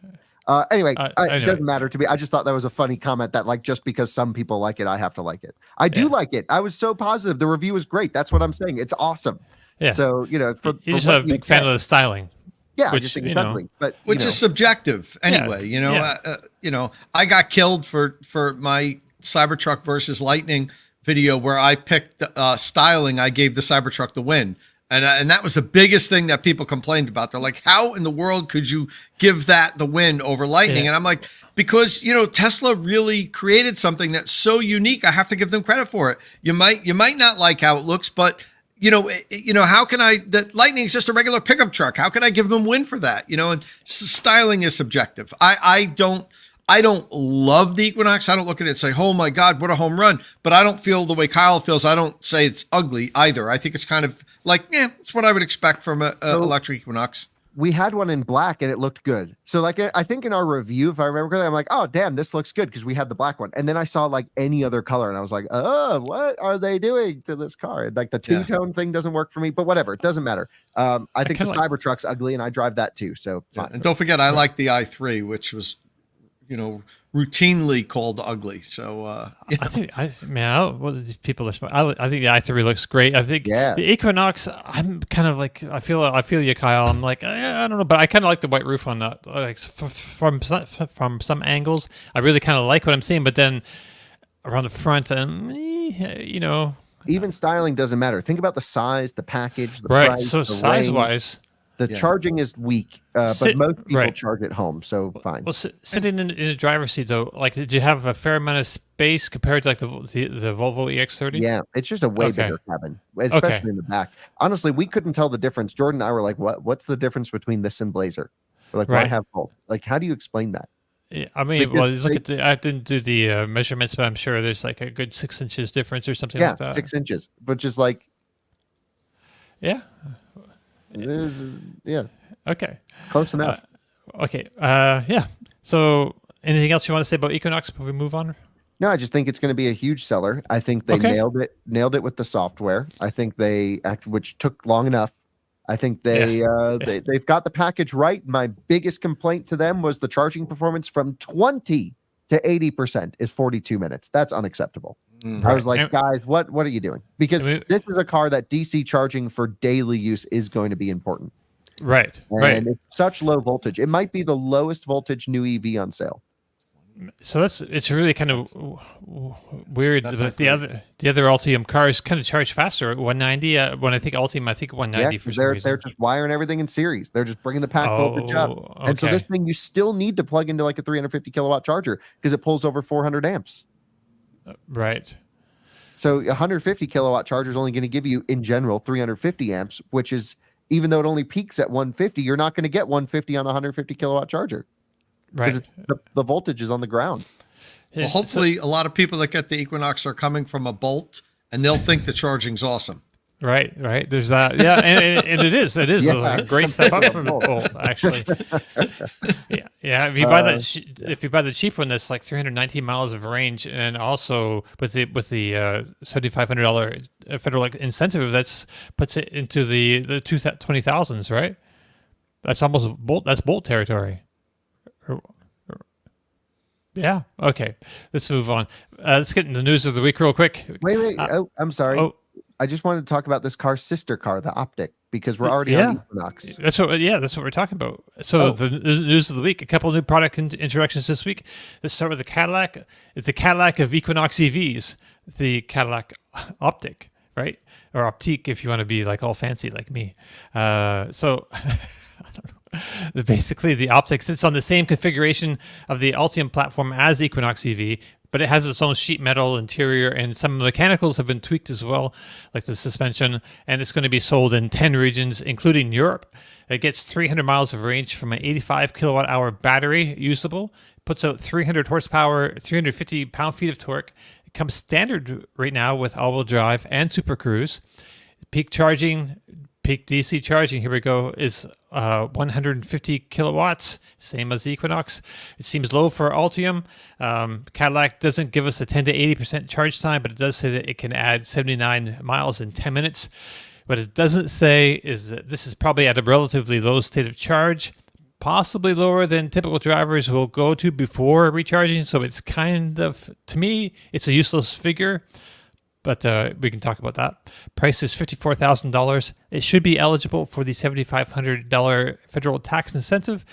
Anyway, it doesn't matter to me. I just thought that was a funny comment that like just because some people like it, I have to like it. I do like it. I was so positive. The review is great. That's what I'm saying. It's awesome. Yeah. So you're just a big fan of the styling. Yeah, I just think it's ugly, but which is subjective anyway. I got killed for my Cybertruck versus Lightning video where I picked styling. I gave the Cybertruck the win. And that was the biggest thing that people complained about. They're like, how in the world could you give that the win over Lightning? Yeah. And I'm like, because, Tesla really created something that's so unique. I have to give them credit for it. You might not like how it looks, but how can that Lightning is just a regular pickup truck. How can I give them win for that? And styling is subjective. I don't love the Equinox. I don't look at it and say, oh my God, what a home run. But I don't feel the way Kyle feels. I don't say it's ugly either. I think it's kind of like, it's what I would expect from an electric Equinox. We had one in black and it looked good. So like, I think in our review, if I remember correctly, I'm like, oh damn, this looks good because we had the black one. And then I saw like any other color and I was like, oh, what are they doing to this car? Like the two-tone thing doesn't work for me, but whatever, it doesn't matter. I think the Cybertruck's ugly and I drive that too. So fine. And don't forget, I like the i3, which was routinely called ugly. So I think what these people are. I think the i3 looks great. I think the Equinox. I'm kind of like I feel you, Kyle. I'm like I don't know, but I kind of like the white roof on that. Like from some angles, I really kind of like what I'm seeing. But then around the front, even styling doesn't matter. Think about the size, the package, the right. price, So size wise. The charging is weak, but most people charge at home, so fine. Well, sitting in the driver's seat, though, like, did you have a fair amount of space compared to like the Volvo EX30? Yeah, it's just a way bigger cabin, especially in the back. Honestly, we couldn't tell the difference. Jordan and I were like, "What's the difference between this and Blazer?" We're like, "Why have both?" Like, how do you explain that? Yeah, I mean, I didn't do the measurements, but I'm sure there's like a good 6 inches difference or something like that. Yeah, 6 inches, but just like, yeah. Okay. Close enough. Yeah. So, anything else you want to say about Equinox before we move on? No, I just think it's going to be a huge seller. I think they nailed it with the software. I think which took long enough. I think they've got the package right. My biggest complaint to them was the charging performance from 20 to 80% is 42 minutes. That's unacceptable. I was like, guys, what are you doing? Because this is a car that DC charging for daily use is going to be important. Right. And it's such low voltage. It might be the lowest voltage new EV on sale. So it's really kind of weird that the other Ultium cars kind of charge faster at 190. When I think Ultium, I think 190 for some reason. They're just wiring everything in series. They're just bringing the pack voltage up. Okay. And so this thing, you still need to plug into like a 350 kilowatt charger because it pulls over 400 amps. Right. So 150 kilowatt charger is only going to give you, in general, 350 amps, which is, even though it only peaks at 150, you're not going to get 150 on a 150 kilowatt charger. Right. The voltage is on the ground. Well, hopefully a lot of people that get the Equinox are coming from a Bolt, and they'll think the charging's awesome. Right. There's that. Yeah, and it is a great step up from the Bolt, actually. Yeah. If you buy the cheap one, that's like 319 miles of range, and also with the $7,500 federal incentive, that's puts it into the 20,000s, right? That's almost Bolt. That's Bolt territory. Yeah. Okay. Let's move on. Let's get into the news of the week real quick. Wait. I'm sorry. I just wanted to talk about this car's sister car, the Optic, because we're already on Equinox. That's what we're talking about. So the news of the week, a couple of new product introductions this week. Let's start with the Cadillac. It's the Cadillac of Equinox EVs, the Cadillac Optic, right? Or Optique, if you want to be like all fancy like me. So I don't know. Basically, the Optic sits on the same configuration of the Ultium platform as Equinox EV, but it has its own sheet metal interior, and some mechanicals have been tweaked as well, like the suspension, and it's going to be sold in 10 regions, including Europe. It gets 300 miles of range from an 85 kilowatt hour battery usable, puts out 300 horsepower, 350 pound-feet of torque. It comes standard right now with all-wheel drive and Super Cruise. Peak DC charging, here we go, is 150 kilowatts, same as the Equinox. It seems low for Altium. Cadillac doesn't give us a 10 to 80% charge time, but it does say that it can add 79 miles in 10 minutes. What it doesn't say is that this is probably at a relatively low state of charge, possibly lower than typical drivers will go to before recharging. So it's kind of, to me, it's a useless figure, but we can talk about that. Price is $54,000. It should be eligible for the $7,500 federal tax incentive,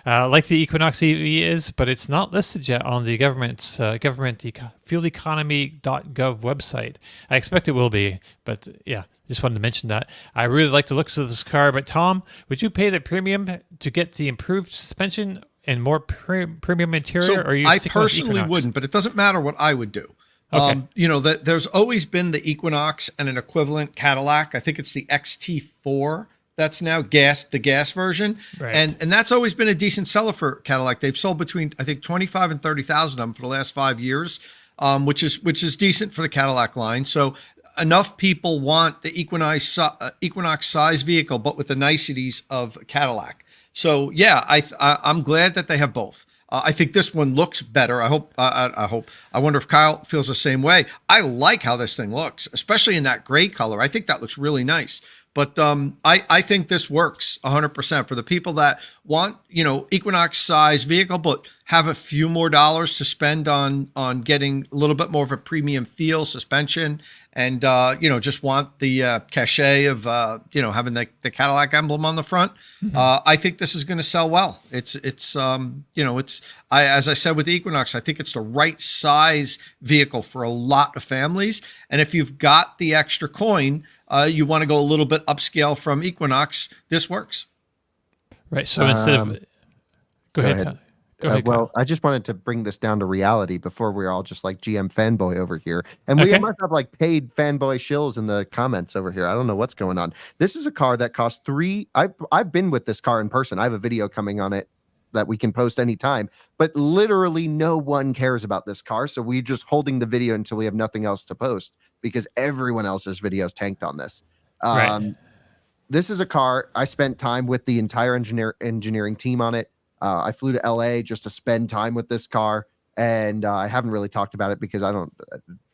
like the Equinox EV is, but it's not listed yet on the government's fueleconomy.gov website. I expect it will be, but yeah, just wanted to mention that. I really like the looks of this car, but Tom, would you pay the premium to get the improved suspension and more premium interior? So or are you I sticking with personally Equinox? wouldn't, but it doesn't matter what I would do. Okay. There's always been the Equinox and an equivalent Cadillac. I think it's the XT4 that's now the gas version. Right. And that's always been a decent seller for Cadillac. They've sold between, I think, 25 and 30,000 of them for the last 5 years, which is decent for the Cadillac line. So enough people want the Equinox size vehicle, but with the niceties of Cadillac. So yeah, I'm glad that they have both. I think this one looks better. I wonder if Kyle feels the same way. I like how this thing looks, especially in that gray color. I think that looks really nice. But I think this works 100% for the people that want, Equinox size vehicle, but have a few more dollars to spend on getting a little bit more of a premium feel, suspension, and just want the cachet of having the Cadillac emblem on the front. Mm-hmm. I think this is going to sell well. As I said with the Equinox, I think it's the right size vehicle for a lot of families. And if you've got the extra coin, you want to go a little bit upscale from Equinox, this works. Right. So instead of go ahead. Go ahead. Well, I just wanted to bring this down to reality before we're all just like GM fanboy over here. And we must have like paid fanboy shills in the comments over here. I don't know what's going on. This is a car that costs I've been with this car in person. I have a video coming on it that we can post anytime, but literally no one cares about this car. So we're just holding the video until we have nothing else to post because everyone else's videos tanked on this. Right. This is a car. I spent time with the entire engineering team on it. I flew to LA just to spend time with this car, and I haven't really talked about it because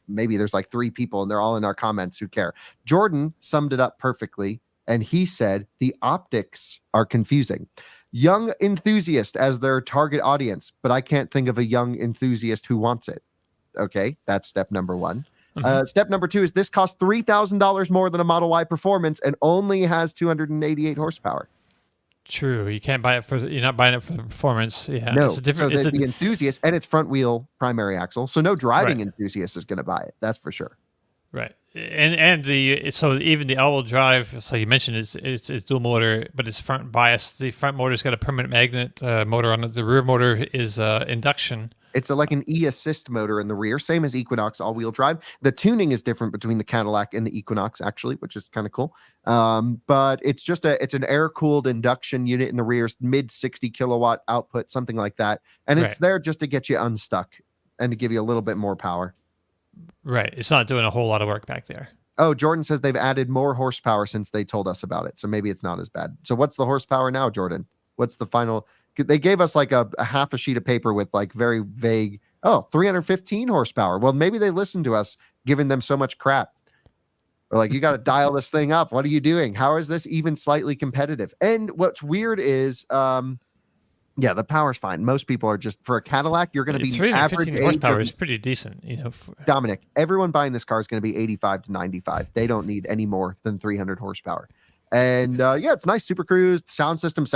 maybe there's like 3 people and they're all in our comments who care. Jordan summed it up perfectly, and he said the optics are confusing. Young enthusiast as their target audience, but I can't think of a young enthusiast who wants it. Okay, that's step number 1. Mm-hmm. Step number 2 is this costs $3,000 more than a Model Y Performance and only has 288 horsepower. True, you can't buy it you're not buying it for the performance. Yeah, no. It's a different. So the enthusiast and it's front wheel primary axle, so no driving enthusiast is going to buy it. That's for sure. Right, and even the all-wheel drive. So you mentioned it's dual motor, but it's front biased. The front motor's got a permanent magnet motor on it. The rear motor is induction. It's like an e-assist motor in the rear, same as Equinox all-wheel drive. The tuning is different between the Cadillac and the Equinox, actually, which is kind of cool. But it's an air-cooled induction unit in the rear, mid 60 kilowatt output, something like that. And it's there just to get you unstuck and to give you a little bit more power. Right. It's not doing a whole lot of work back there. Oh, Jordan says they've added more horsepower since they told us about it. So maybe it's not as bad. So what's the horsepower now, Jordan? What's the final... They gave us like a half a sheet of paper with like very vague, 315 horsepower. Well, maybe they listened to us giving them so much crap. Or like, you got to dial this thing up. What are you doing? How is this even slightly competitive? And what's weird is, the power's fine. Most people are just, for a Cadillac, you're going to be 315 horsepower is pretty decent. Dominic, everyone buying this car is going to be 85 to 95. They don't need any more than 300 horsepower. And it's nice. Super Cruise sound system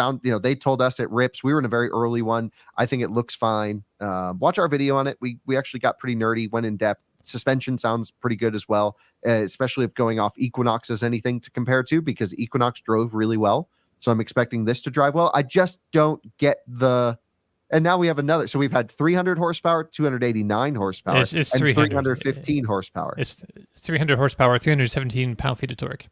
they told us it rips. We were in a very early one. I think it looks fine. Watch our video on it. We actually got pretty nerdy, went in depth. Suspension sounds pretty good as well, especially if going off Equinox as anything to compare to, because Equinox drove really well. So I'm expecting this to drive well. I just don't get the And now we have another. So we've had 300 horsepower, 289 horsepower, It's and 315 horsepower. It's 300 horsepower, 317 pound-feet of torque.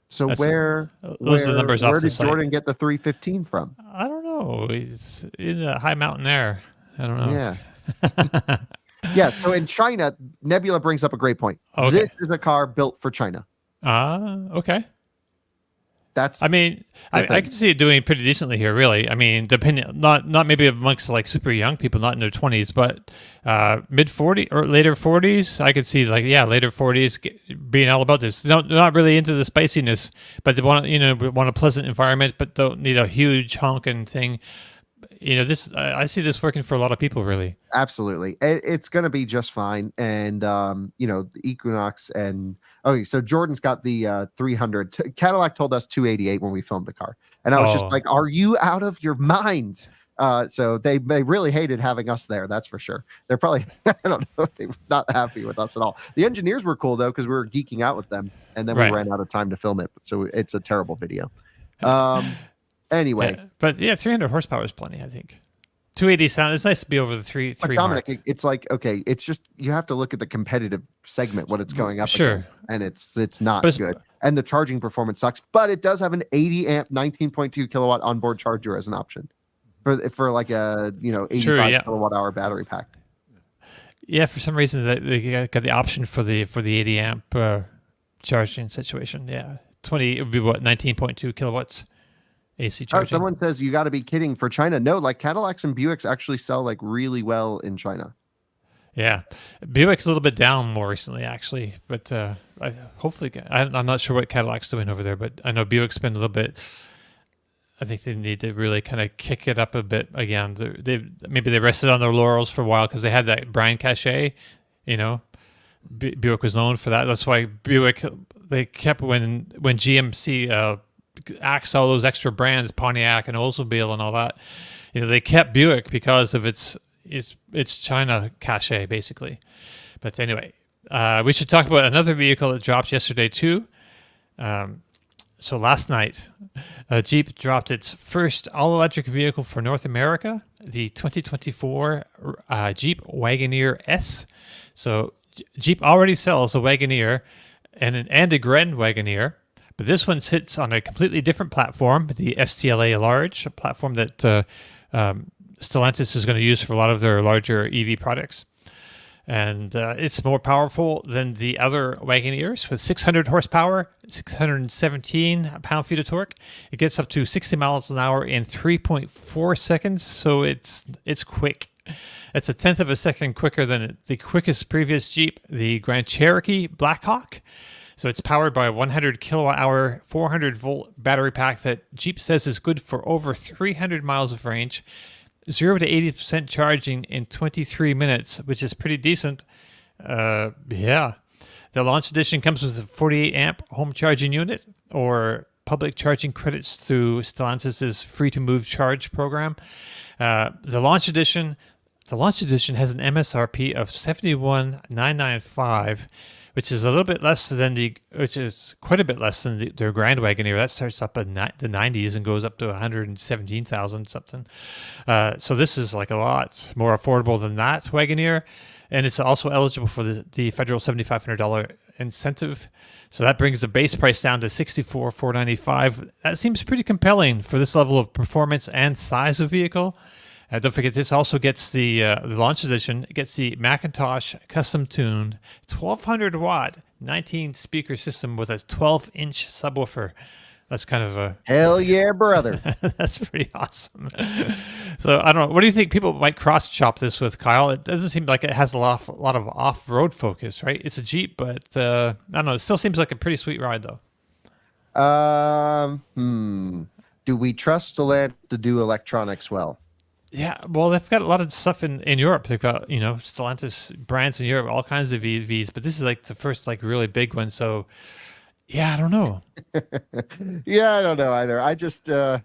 So Those are the numbers off where the did site. Jordan get the 315 from? I don't know. He's in the high mountain air. I don't know. Yeah. Yeah. So in China, Nebula brings up a great point. Okay. This is a car built for China. Okay. That's I mean, I can see it doing pretty decently here, really. I mean, depending, not maybe amongst like super young people, not in their 20s, but mid 40s or later 40s, I could see later 40s being all about this. They're not really into the spiciness, but they want a pleasant environment, but don't need a huge honking thing. This I see this working for a lot of people, really. Absolutely. It's going to be just fine. And, the Equinox and, okay, so Jordan's got the 300. Cadillac told us 288 when we filmed the car. And I was just like, are you out of your minds? So they really hated having us there. That's for sure. They're probably, I don't know, they were not happy with us at all. The engineers were cool, though, because we were geeking out with them. And then we ran out of time to film it. So it's a terrible video. Anyway, but 300 horsepower is plenty, I think. 280 sound. It's nice to be over the three Dominic, mark. it's like, okay, it's just you have to look at the competitive segment what it's going up Sure, against, and it's not good. And the charging performance sucks, but it does have an 80 amp 19.2 kilowatt onboard charger as an option for like a 85 kilowatt hour battery pack. Yeah, for some reason they got the option for the 80 amp charging situation. Yeah, it would be 19.2 kilowatts. AC charging. Someone says you got to be kidding for China. No, like Cadillacs and Buicks actually sell like really well in China. Yeah, Buick's a little bit down more recently, actually, but I'm not sure what Cadillac's doing over there, but I know Buick's been a little bit. I think they need to really kind of kick it up a bit again. Maybe they rested on their laurels for a while because they had that brand cachet. Buick was known for that. That's why Buick they kept when GMC. Axed all those extra brands, Pontiac and Oldsmobile and all that. They kept Buick because of its China cachet, basically. But anyway, we should talk about another vehicle that dropped yesterday too. So last night, Jeep dropped its first all-electric vehicle for North America, the 2024 Jeep Wagoneer S. So Jeep already sells a Wagoneer and a Grand Wagoneer. But this one sits on a completely different platform, the STLA Large, a platform that Stellantis is going to use for a lot of their larger EV products. And it's more powerful than the other Wagoneers with 600 horsepower, 617 pound-feet of torque. It gets up to 60 miles an hour in 3.4 seconds, so it's quick. It's a tenth of a second quicker than the quickest previous Jeep, the Grand Cherokee Blackhawk. So it's powered by a 100 kilowatt hour, 400 volt battery pack that Jeep says is good for over 300 miles of range, 0 to 80% charging in 23 minutes, which is pretty decent. The launch edition comes with a 48 amp home charging unit or public charging credits through Stellantis' free to move charge program. The launch edition has an MSRP of $71,995. Which is quite a bit less than their Grand Wagoneer. That starts up in the 90s and goes up to 117,000 something. So this is like a lot more affordable than that Wagoneer, and it's also eligible for the federal $7,500 incentive. So that brings the base price down to $64,495. That seems pretty compelling for this level of performance and size of vehicle. Don't forget, this also gets the launch edition. It gets the Macintosh custom-tuned 1,200 watt 19 speaker system with a 12-inch subwoofer. That's kind of a hell yeah, brother. That's pretty awesome. So I don't know. What do you think people might cross-chop this with, Kyle? It doesn't seem like it has a lot of off-road focus, right? It's a Jeep, but I don't know. It still seems like a pretty sweet ride, though. Do we trust Stellantis to do electronics well? Yeah, well, they've got a lot of stuff in Europe. They've got, Stellantis brands in Europe, all kinds of EVs, but this is like the first like really big one. So, yeah, I don't know. Yeah, I don't know either. I just, I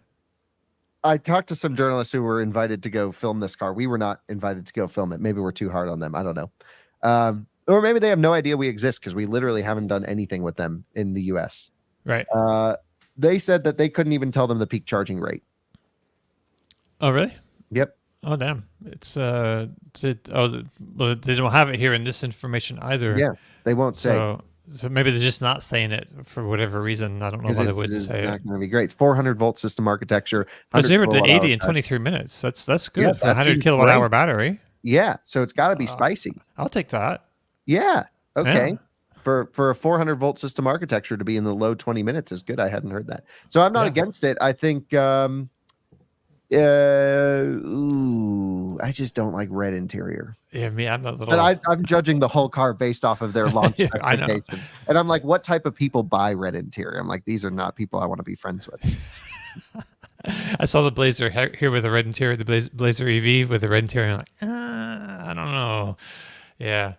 talked to some journalists who were invited to go film this car. We were not invited to go film it. Maybe we're too hard on them. I don't know. Or maybe they have no idea we exist because we literally haven't done anything with them in the US. Right. They said that they couldn't even tell them the peak charging rate. Oh, really? Yep. Oh damn! Well, they don't have it here in this information either. Yeah, they won't say. So maybe they're just not saying it for whatever reason. I don't know why they wouldn't say not it. going to be great. 400 volt system architecture. 0 to 80 in 23 minutes. That's good Yeah, for a 100 kilowatt hour battery. Yeah, so it's got to be spicy. I'll take that. Yeah. Okay. Yeah. For a 400 volt system architecture to be in the low 20 minutes is good. I hadn't heard that. So I'm not against it. I think I just don't like red interior. Yeah, me, I'm a little. But I'm judging the whole car based off of their launch specification. And I'm like, what type of people buy red interior? I'm like, these are not people I want to be friends with. I saw the Blazer here with a red interior, the Blazer EV with a red interior. I'm like, I don't know. Yeah.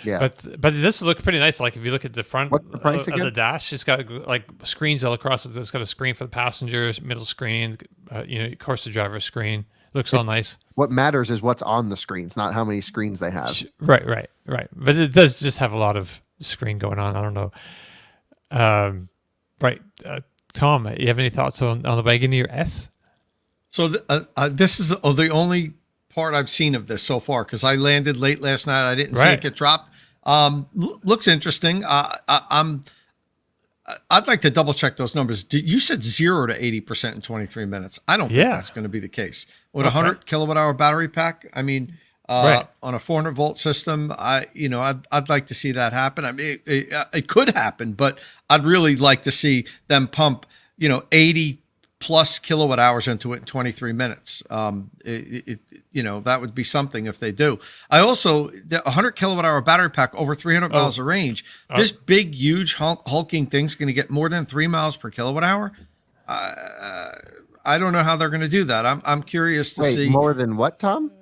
Yeah. But this looks pretty nice. Like if you look at the front What's the price of again? the dash, it's got like screens all across it. It's got a screen for the passengers, middle screen, of course the driver's screen. Looks all nice. What matters is what's on the screens, not how many screens they have. Right. But it does just have a lot of screen going on. I don't know. Right. Tom, you have any thoughts on the Wagoneer S? So this is the only part I've seen of this so far because I landed late last night. I didn't see it get dropped. Looks interesting. I'd like to double check those numbers. You said 0 to 80% in 23 minutes. I don't think that's going to be the case. With a 100 kilowatt hour battery pack, I mean, on a 400 volt system, I'd like to see that happen. I mean, it could happen, but I'd really like to see them pump, 80 plus kilowatt hours into it in 23 minutes. That would be something if they do. The 100 kilowatt hour battery pack over 300 miles of range. This big, huge, hulking thing's going to get more than 3 miles per kilowatt hour. I don't know how they're going to do that. I'm curious to see more than what, Tom?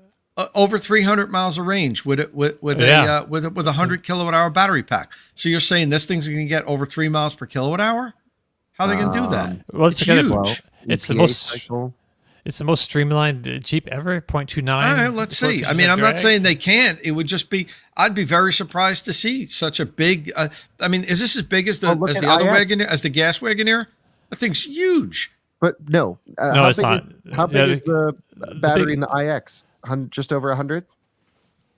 Over 300 miles of range with a 100 kilowatt hour battery pack. So you're saying this thing's going to get over 3 miles per kilowatt hour? How are they going to do that? Well, it's huge. It's the most streamlined Jeep ever. 0.29. All right, let's see. I mean, I'm not saying they can't. It would just be. I'd be very surprised to see such a big. Is this as big as the other Wagoneer, as the gas Wagoneer? That thing's huge. But no, no, it's not. How big is the battery in the iX? Just over 100.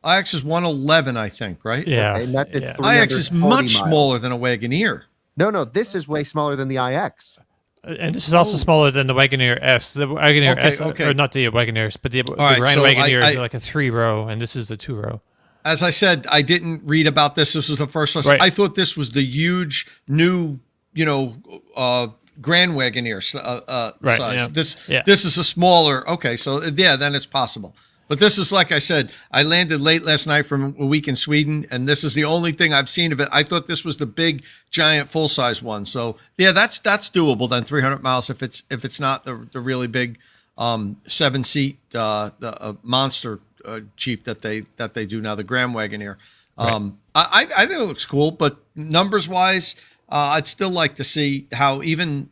iX is 111, I think, right? Yeah. Okay, and that did iX is much smaller than a Wagoneer. No, this is way smaller than the iX. And this is also smaller than the Wagoneer S. The Wagoneer S, or not the Wagoneers, but the Grand Wagoneer is like a 3-row, and this is a 2-row. As I said, I didn't read about this. This was the first one. Right. I thought this was the huge new, Grand Wagoneer size. Yeah. This is a smaller. Okay, so then it's possible. But this is, like I said, I landed late last night from a week in Sweden, and this is the only thing I've seen of it. I thought this was the big, giant, full-size one. So that's doable then. 300 miles if it's not the really big 7-seat monster Jeep that they do now, the Grand Wagoneer. I think it looks cool, but numbers wise, I'd still like to see how even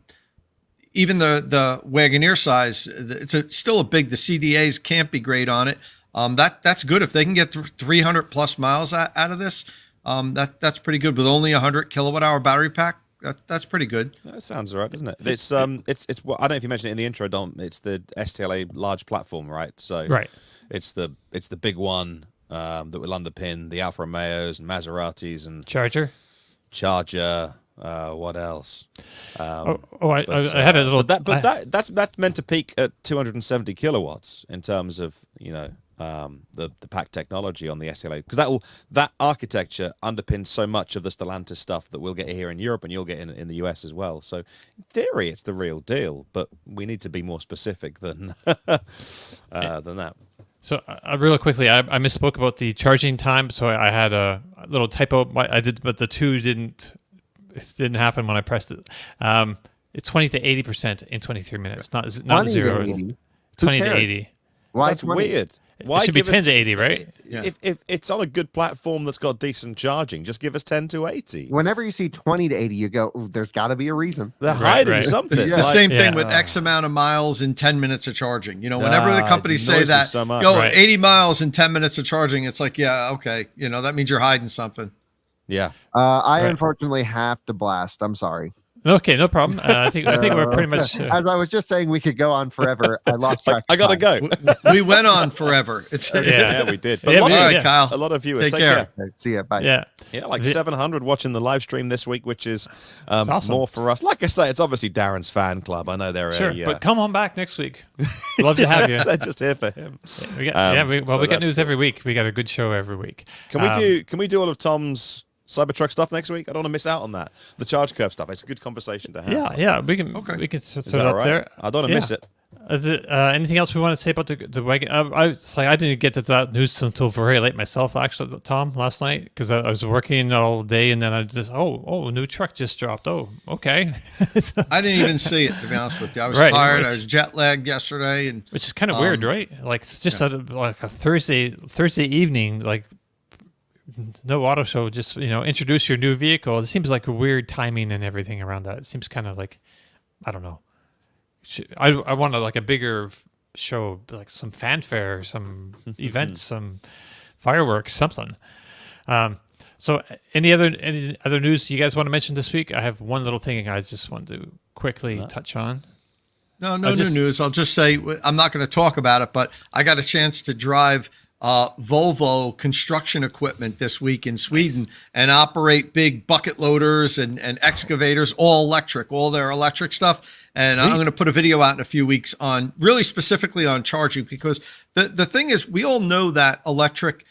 the Wagoneer size, it's still a big. The CDAs can't be great on it. That's good if they can get 300 plus miles out of this. That's pretty good with only 100 kilowatt hour battery pack. That's pretty good. That sounds right, doesn't it? It's I don't know if you mentioned it in the intro, Dom. It's the STLA large platform, right? So it's the big one that will underpin the Alfa Romeos and Maseratis and Charger. What else? I had a little. That's meant to peak at 270 kilowatts in terms of the pack technology on the SLA, because that architecture underpins so much of the Stellantis stuff that we'll get here in Europe and you'll get in the US as well. So in theory, it's the real deal, but we need to be more specific than that. So really quickly, I misspoke about the charging time. So I had a little typo. I did, but the 2 didn't. It didn't happen when I pressed it. It's 20 to 80% in 23 minutes, not 0. 20 to 80. Why? That's weird. Why it should be 10 to 80, right? Yeah. If it's on a good platform that's got decent charging, just give us 10 to 80. Whenever you see 20 to 80, you go, there's got to be a reason. They're hiding something. The same thing with X amount of miles in 10 minutes of charging. Whenever the companies say that, so 80 miles in 10 minutes of charging, it's like, yeah, okay. That means you're hiding something. Yeah. I unfortunately have to blast. I'm sorry. Okay, no problem. I think we're pretty much. As I was just saying, we could go on forever. I lost track. I gotta go. We went on forever. It's Yeah, we did. But Yeah, lots we all of- did, right, Kyle. a lot of viewers. Take Take care. care. Okay, see ya. Bye. Yeah. Yeah, like The- 700 watching the live stream this week, which is awesome. more for us. Like I say, it's obviously Darren's fan club. I know they're Sure, a, but come on back next week. Love to have you. they're just here for him. We got, so we get that's news every week. We got a good show every week. Can we do all of Tom's Cybertruck stuff next week? I don't want to miss out on that. The charge curve stuff. It's a good conversation to have. Yeah, we can Is set that up all right? there. I don't want to miss it. Is it anything else we want to say about the wagon? I didn't get to that news until very late myself, actually, Tom, last night, because I was working all day, and then I just a new truck just dropped. Oh, okay. I didn't even see it, to be honest with you. I was Right, tired. which- I was jet lagged yesterday, and Which is kind of weird, right? Like just like a Thursday evening, like no auto show. Just introduce your new vehicle. It seems like a weird timing and everything around that. It seems kind of like I don't know. I want like a bigger show, like some fanfare, some events, some fireworks, something. So any other news you guys want to mention this week? I have one little thing I just want to quickly touch on. no new news. I'll just say I'm not going to talk about it, but I got a chance to drive Volvo construction equipment this week in Sweden and operate big bucket loaders and excavators, all electric, all their electric stuff. And I'm going to put a video out in a few weeks on really specifically on charging, because the thing is, we all know that electric,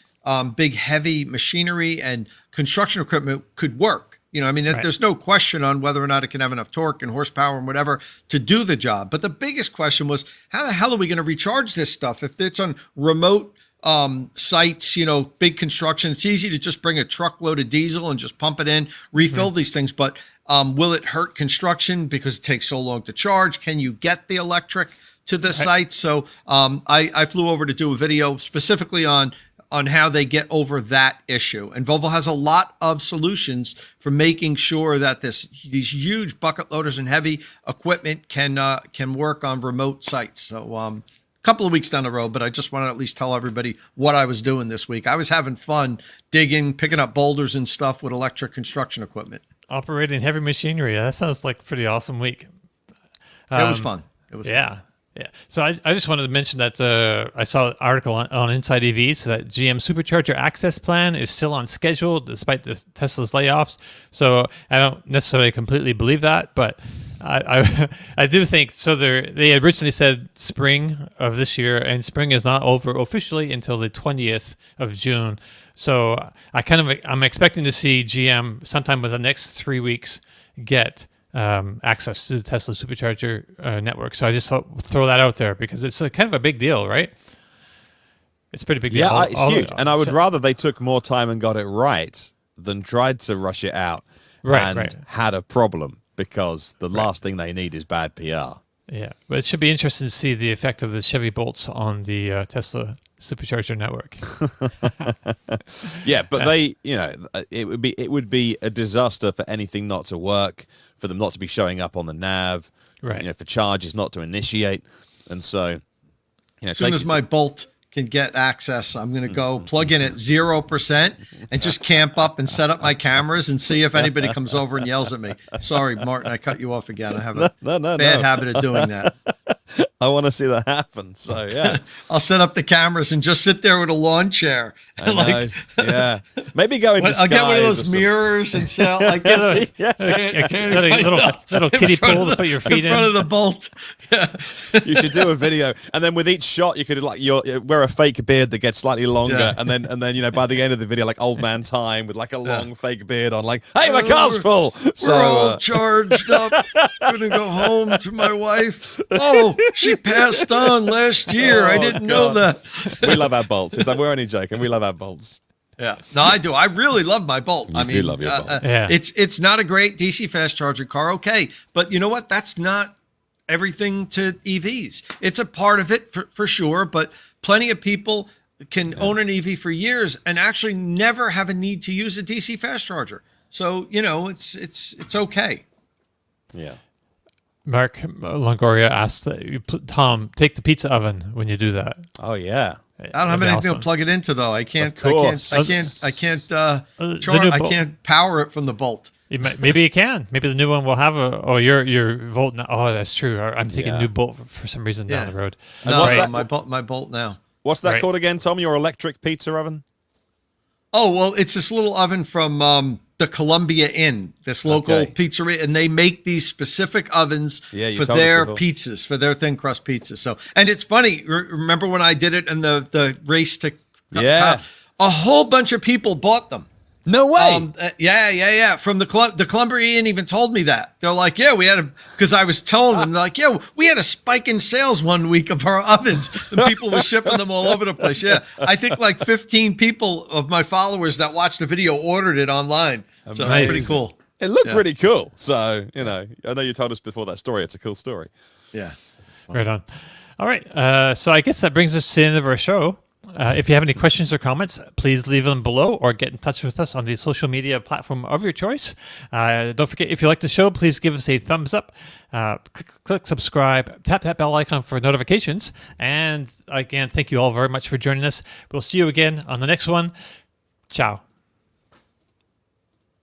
big, heavy machinery and construction equipment could work. There's no question on whether or not it can have enough torque and horsepower and whatever to do the job. But the biggest question was, how the hell are we going to recharge this stuff if it's on remote sites, big construction? It's easy to just bring a truckload of diesel and just pump it in, refill these things. But will it hurt construction because it takes so long to charge? Can you get the electric to the site? So I flew over to do a video specifically on how they get over that issue. And Volvo has a lot of solutions for making sure that these huge bucket loaders and heavy equipment can work on remote sites. So couple of weeks down the road, but I just want to at least tell everybody what I was doing this week. I was having fun digging, picking up boulders and stuff with electric construction equipment. Operating heavy machinery. That sounds like a pretty awesome week. It was fun. It was fun. Yeah. So I just wanted to mention that I saw an article on Inside EVs that GM Supercharger Access Plan is still on schedule despite the Tesla's layoffs. So I don't necessarily completely believe that, but I do think so. They originally said spring of this year, and spring is not over officially until the 20th of June. So I'm expecting to see GM sometime within the next 3 weeks get access to the Tesla Supercharger network. So I just thought throw that out there because it's kind of a big deal, right? It's a pretty big deal. Yeah, it's huge. And I would rather they took more time and got it right than tried to rush it out and had a problem, because the last thing they need is bad PR. Yeah, but it should be interesting to see the effect of the Chevy Bolts on the Tesla Supercharger network. Yeah, but it would be a disaster for anything not to work, for them not to be showing up on the nav, for charges not to initiate, and so as soon as my Bolt can get access, I'm going to go plug in at 0% and just camp up and set up my cameras and see if anybody comes over and yells at me. Sorry, Martin, I cut you off again. I have a bad habit of doing that. I want to see that happen. So yeah, I'll set up the cameras and just sit there with a lawn chair. Yeah, maybe go in disguise. I'll get one of those mirrors and sit out like this. little kiddie pool to put your feet in front of the Bolt. Yeah. You should do a video, and then with each shot, you could wear a fake beard that gets slightly longer, and then by the end of the video, like old man time with like a long fake beard on, like, hey, my car's full. We're all charged up. Gonna go home to my wife. Oh, she passed on last year. I didn't know that. We love our Bolts. It's like, we're only joking. We love our Bolts. Yeah, no, I do. I really love my Bolt. I do love your Bolt. It's not a great DC fast charging car, okay, but you know what? That's not everything to EVs. It's a part of it for sure, but plenty of people can own an EV for years and actually never have a need to use a DC fast charger. So it's okay. Yeah. Mark Longoria asked that Tom take the pizza oven when you do that. Oh yeah. I don't have anything to plug it into though. I can't. Of course. I can't charge. I can't power it from the Bolt. Maybe you can. Maybe the new one will have a. Oh, your Volt now. Oh, that's true. I'm thinking new Bolt for some reason down the road. No, my Bolt now. What's that called again, Tom? Your electric pizza oven? Oh, well, it's this little oven from the Columbia Inn, this local pizzeria, and they make these specific ovens for their pizzas, for their thin crust pizzas. So, and it's funny. Remember when I did it in the race to a whole bunch of people bought them. No way. Yeah. From the Columbia Inn even told me that. They're like, yeah, we had because I was telling them, they're like, yeah, we had a spike in sales one week of our ovens, and people were shipping them all over the place. Yeah, I think like 15 people of my followers that watched the video ordered it online. So that's pretty cool. It looked pretty cool. So, I know you told us before that story. It's a cool story. Yeah. Right on. All right. So I guess that brings us to the end of our show. If you have any questions or comments, please leave them below or get in touch with us on the social media platform of your choice. Don't forget, if you like the show, please give us a thumbs up, click subscribe, tap that bell icon for notifications. And again, thank you all very much for joining us. We'll see you again on the next one. Ciao.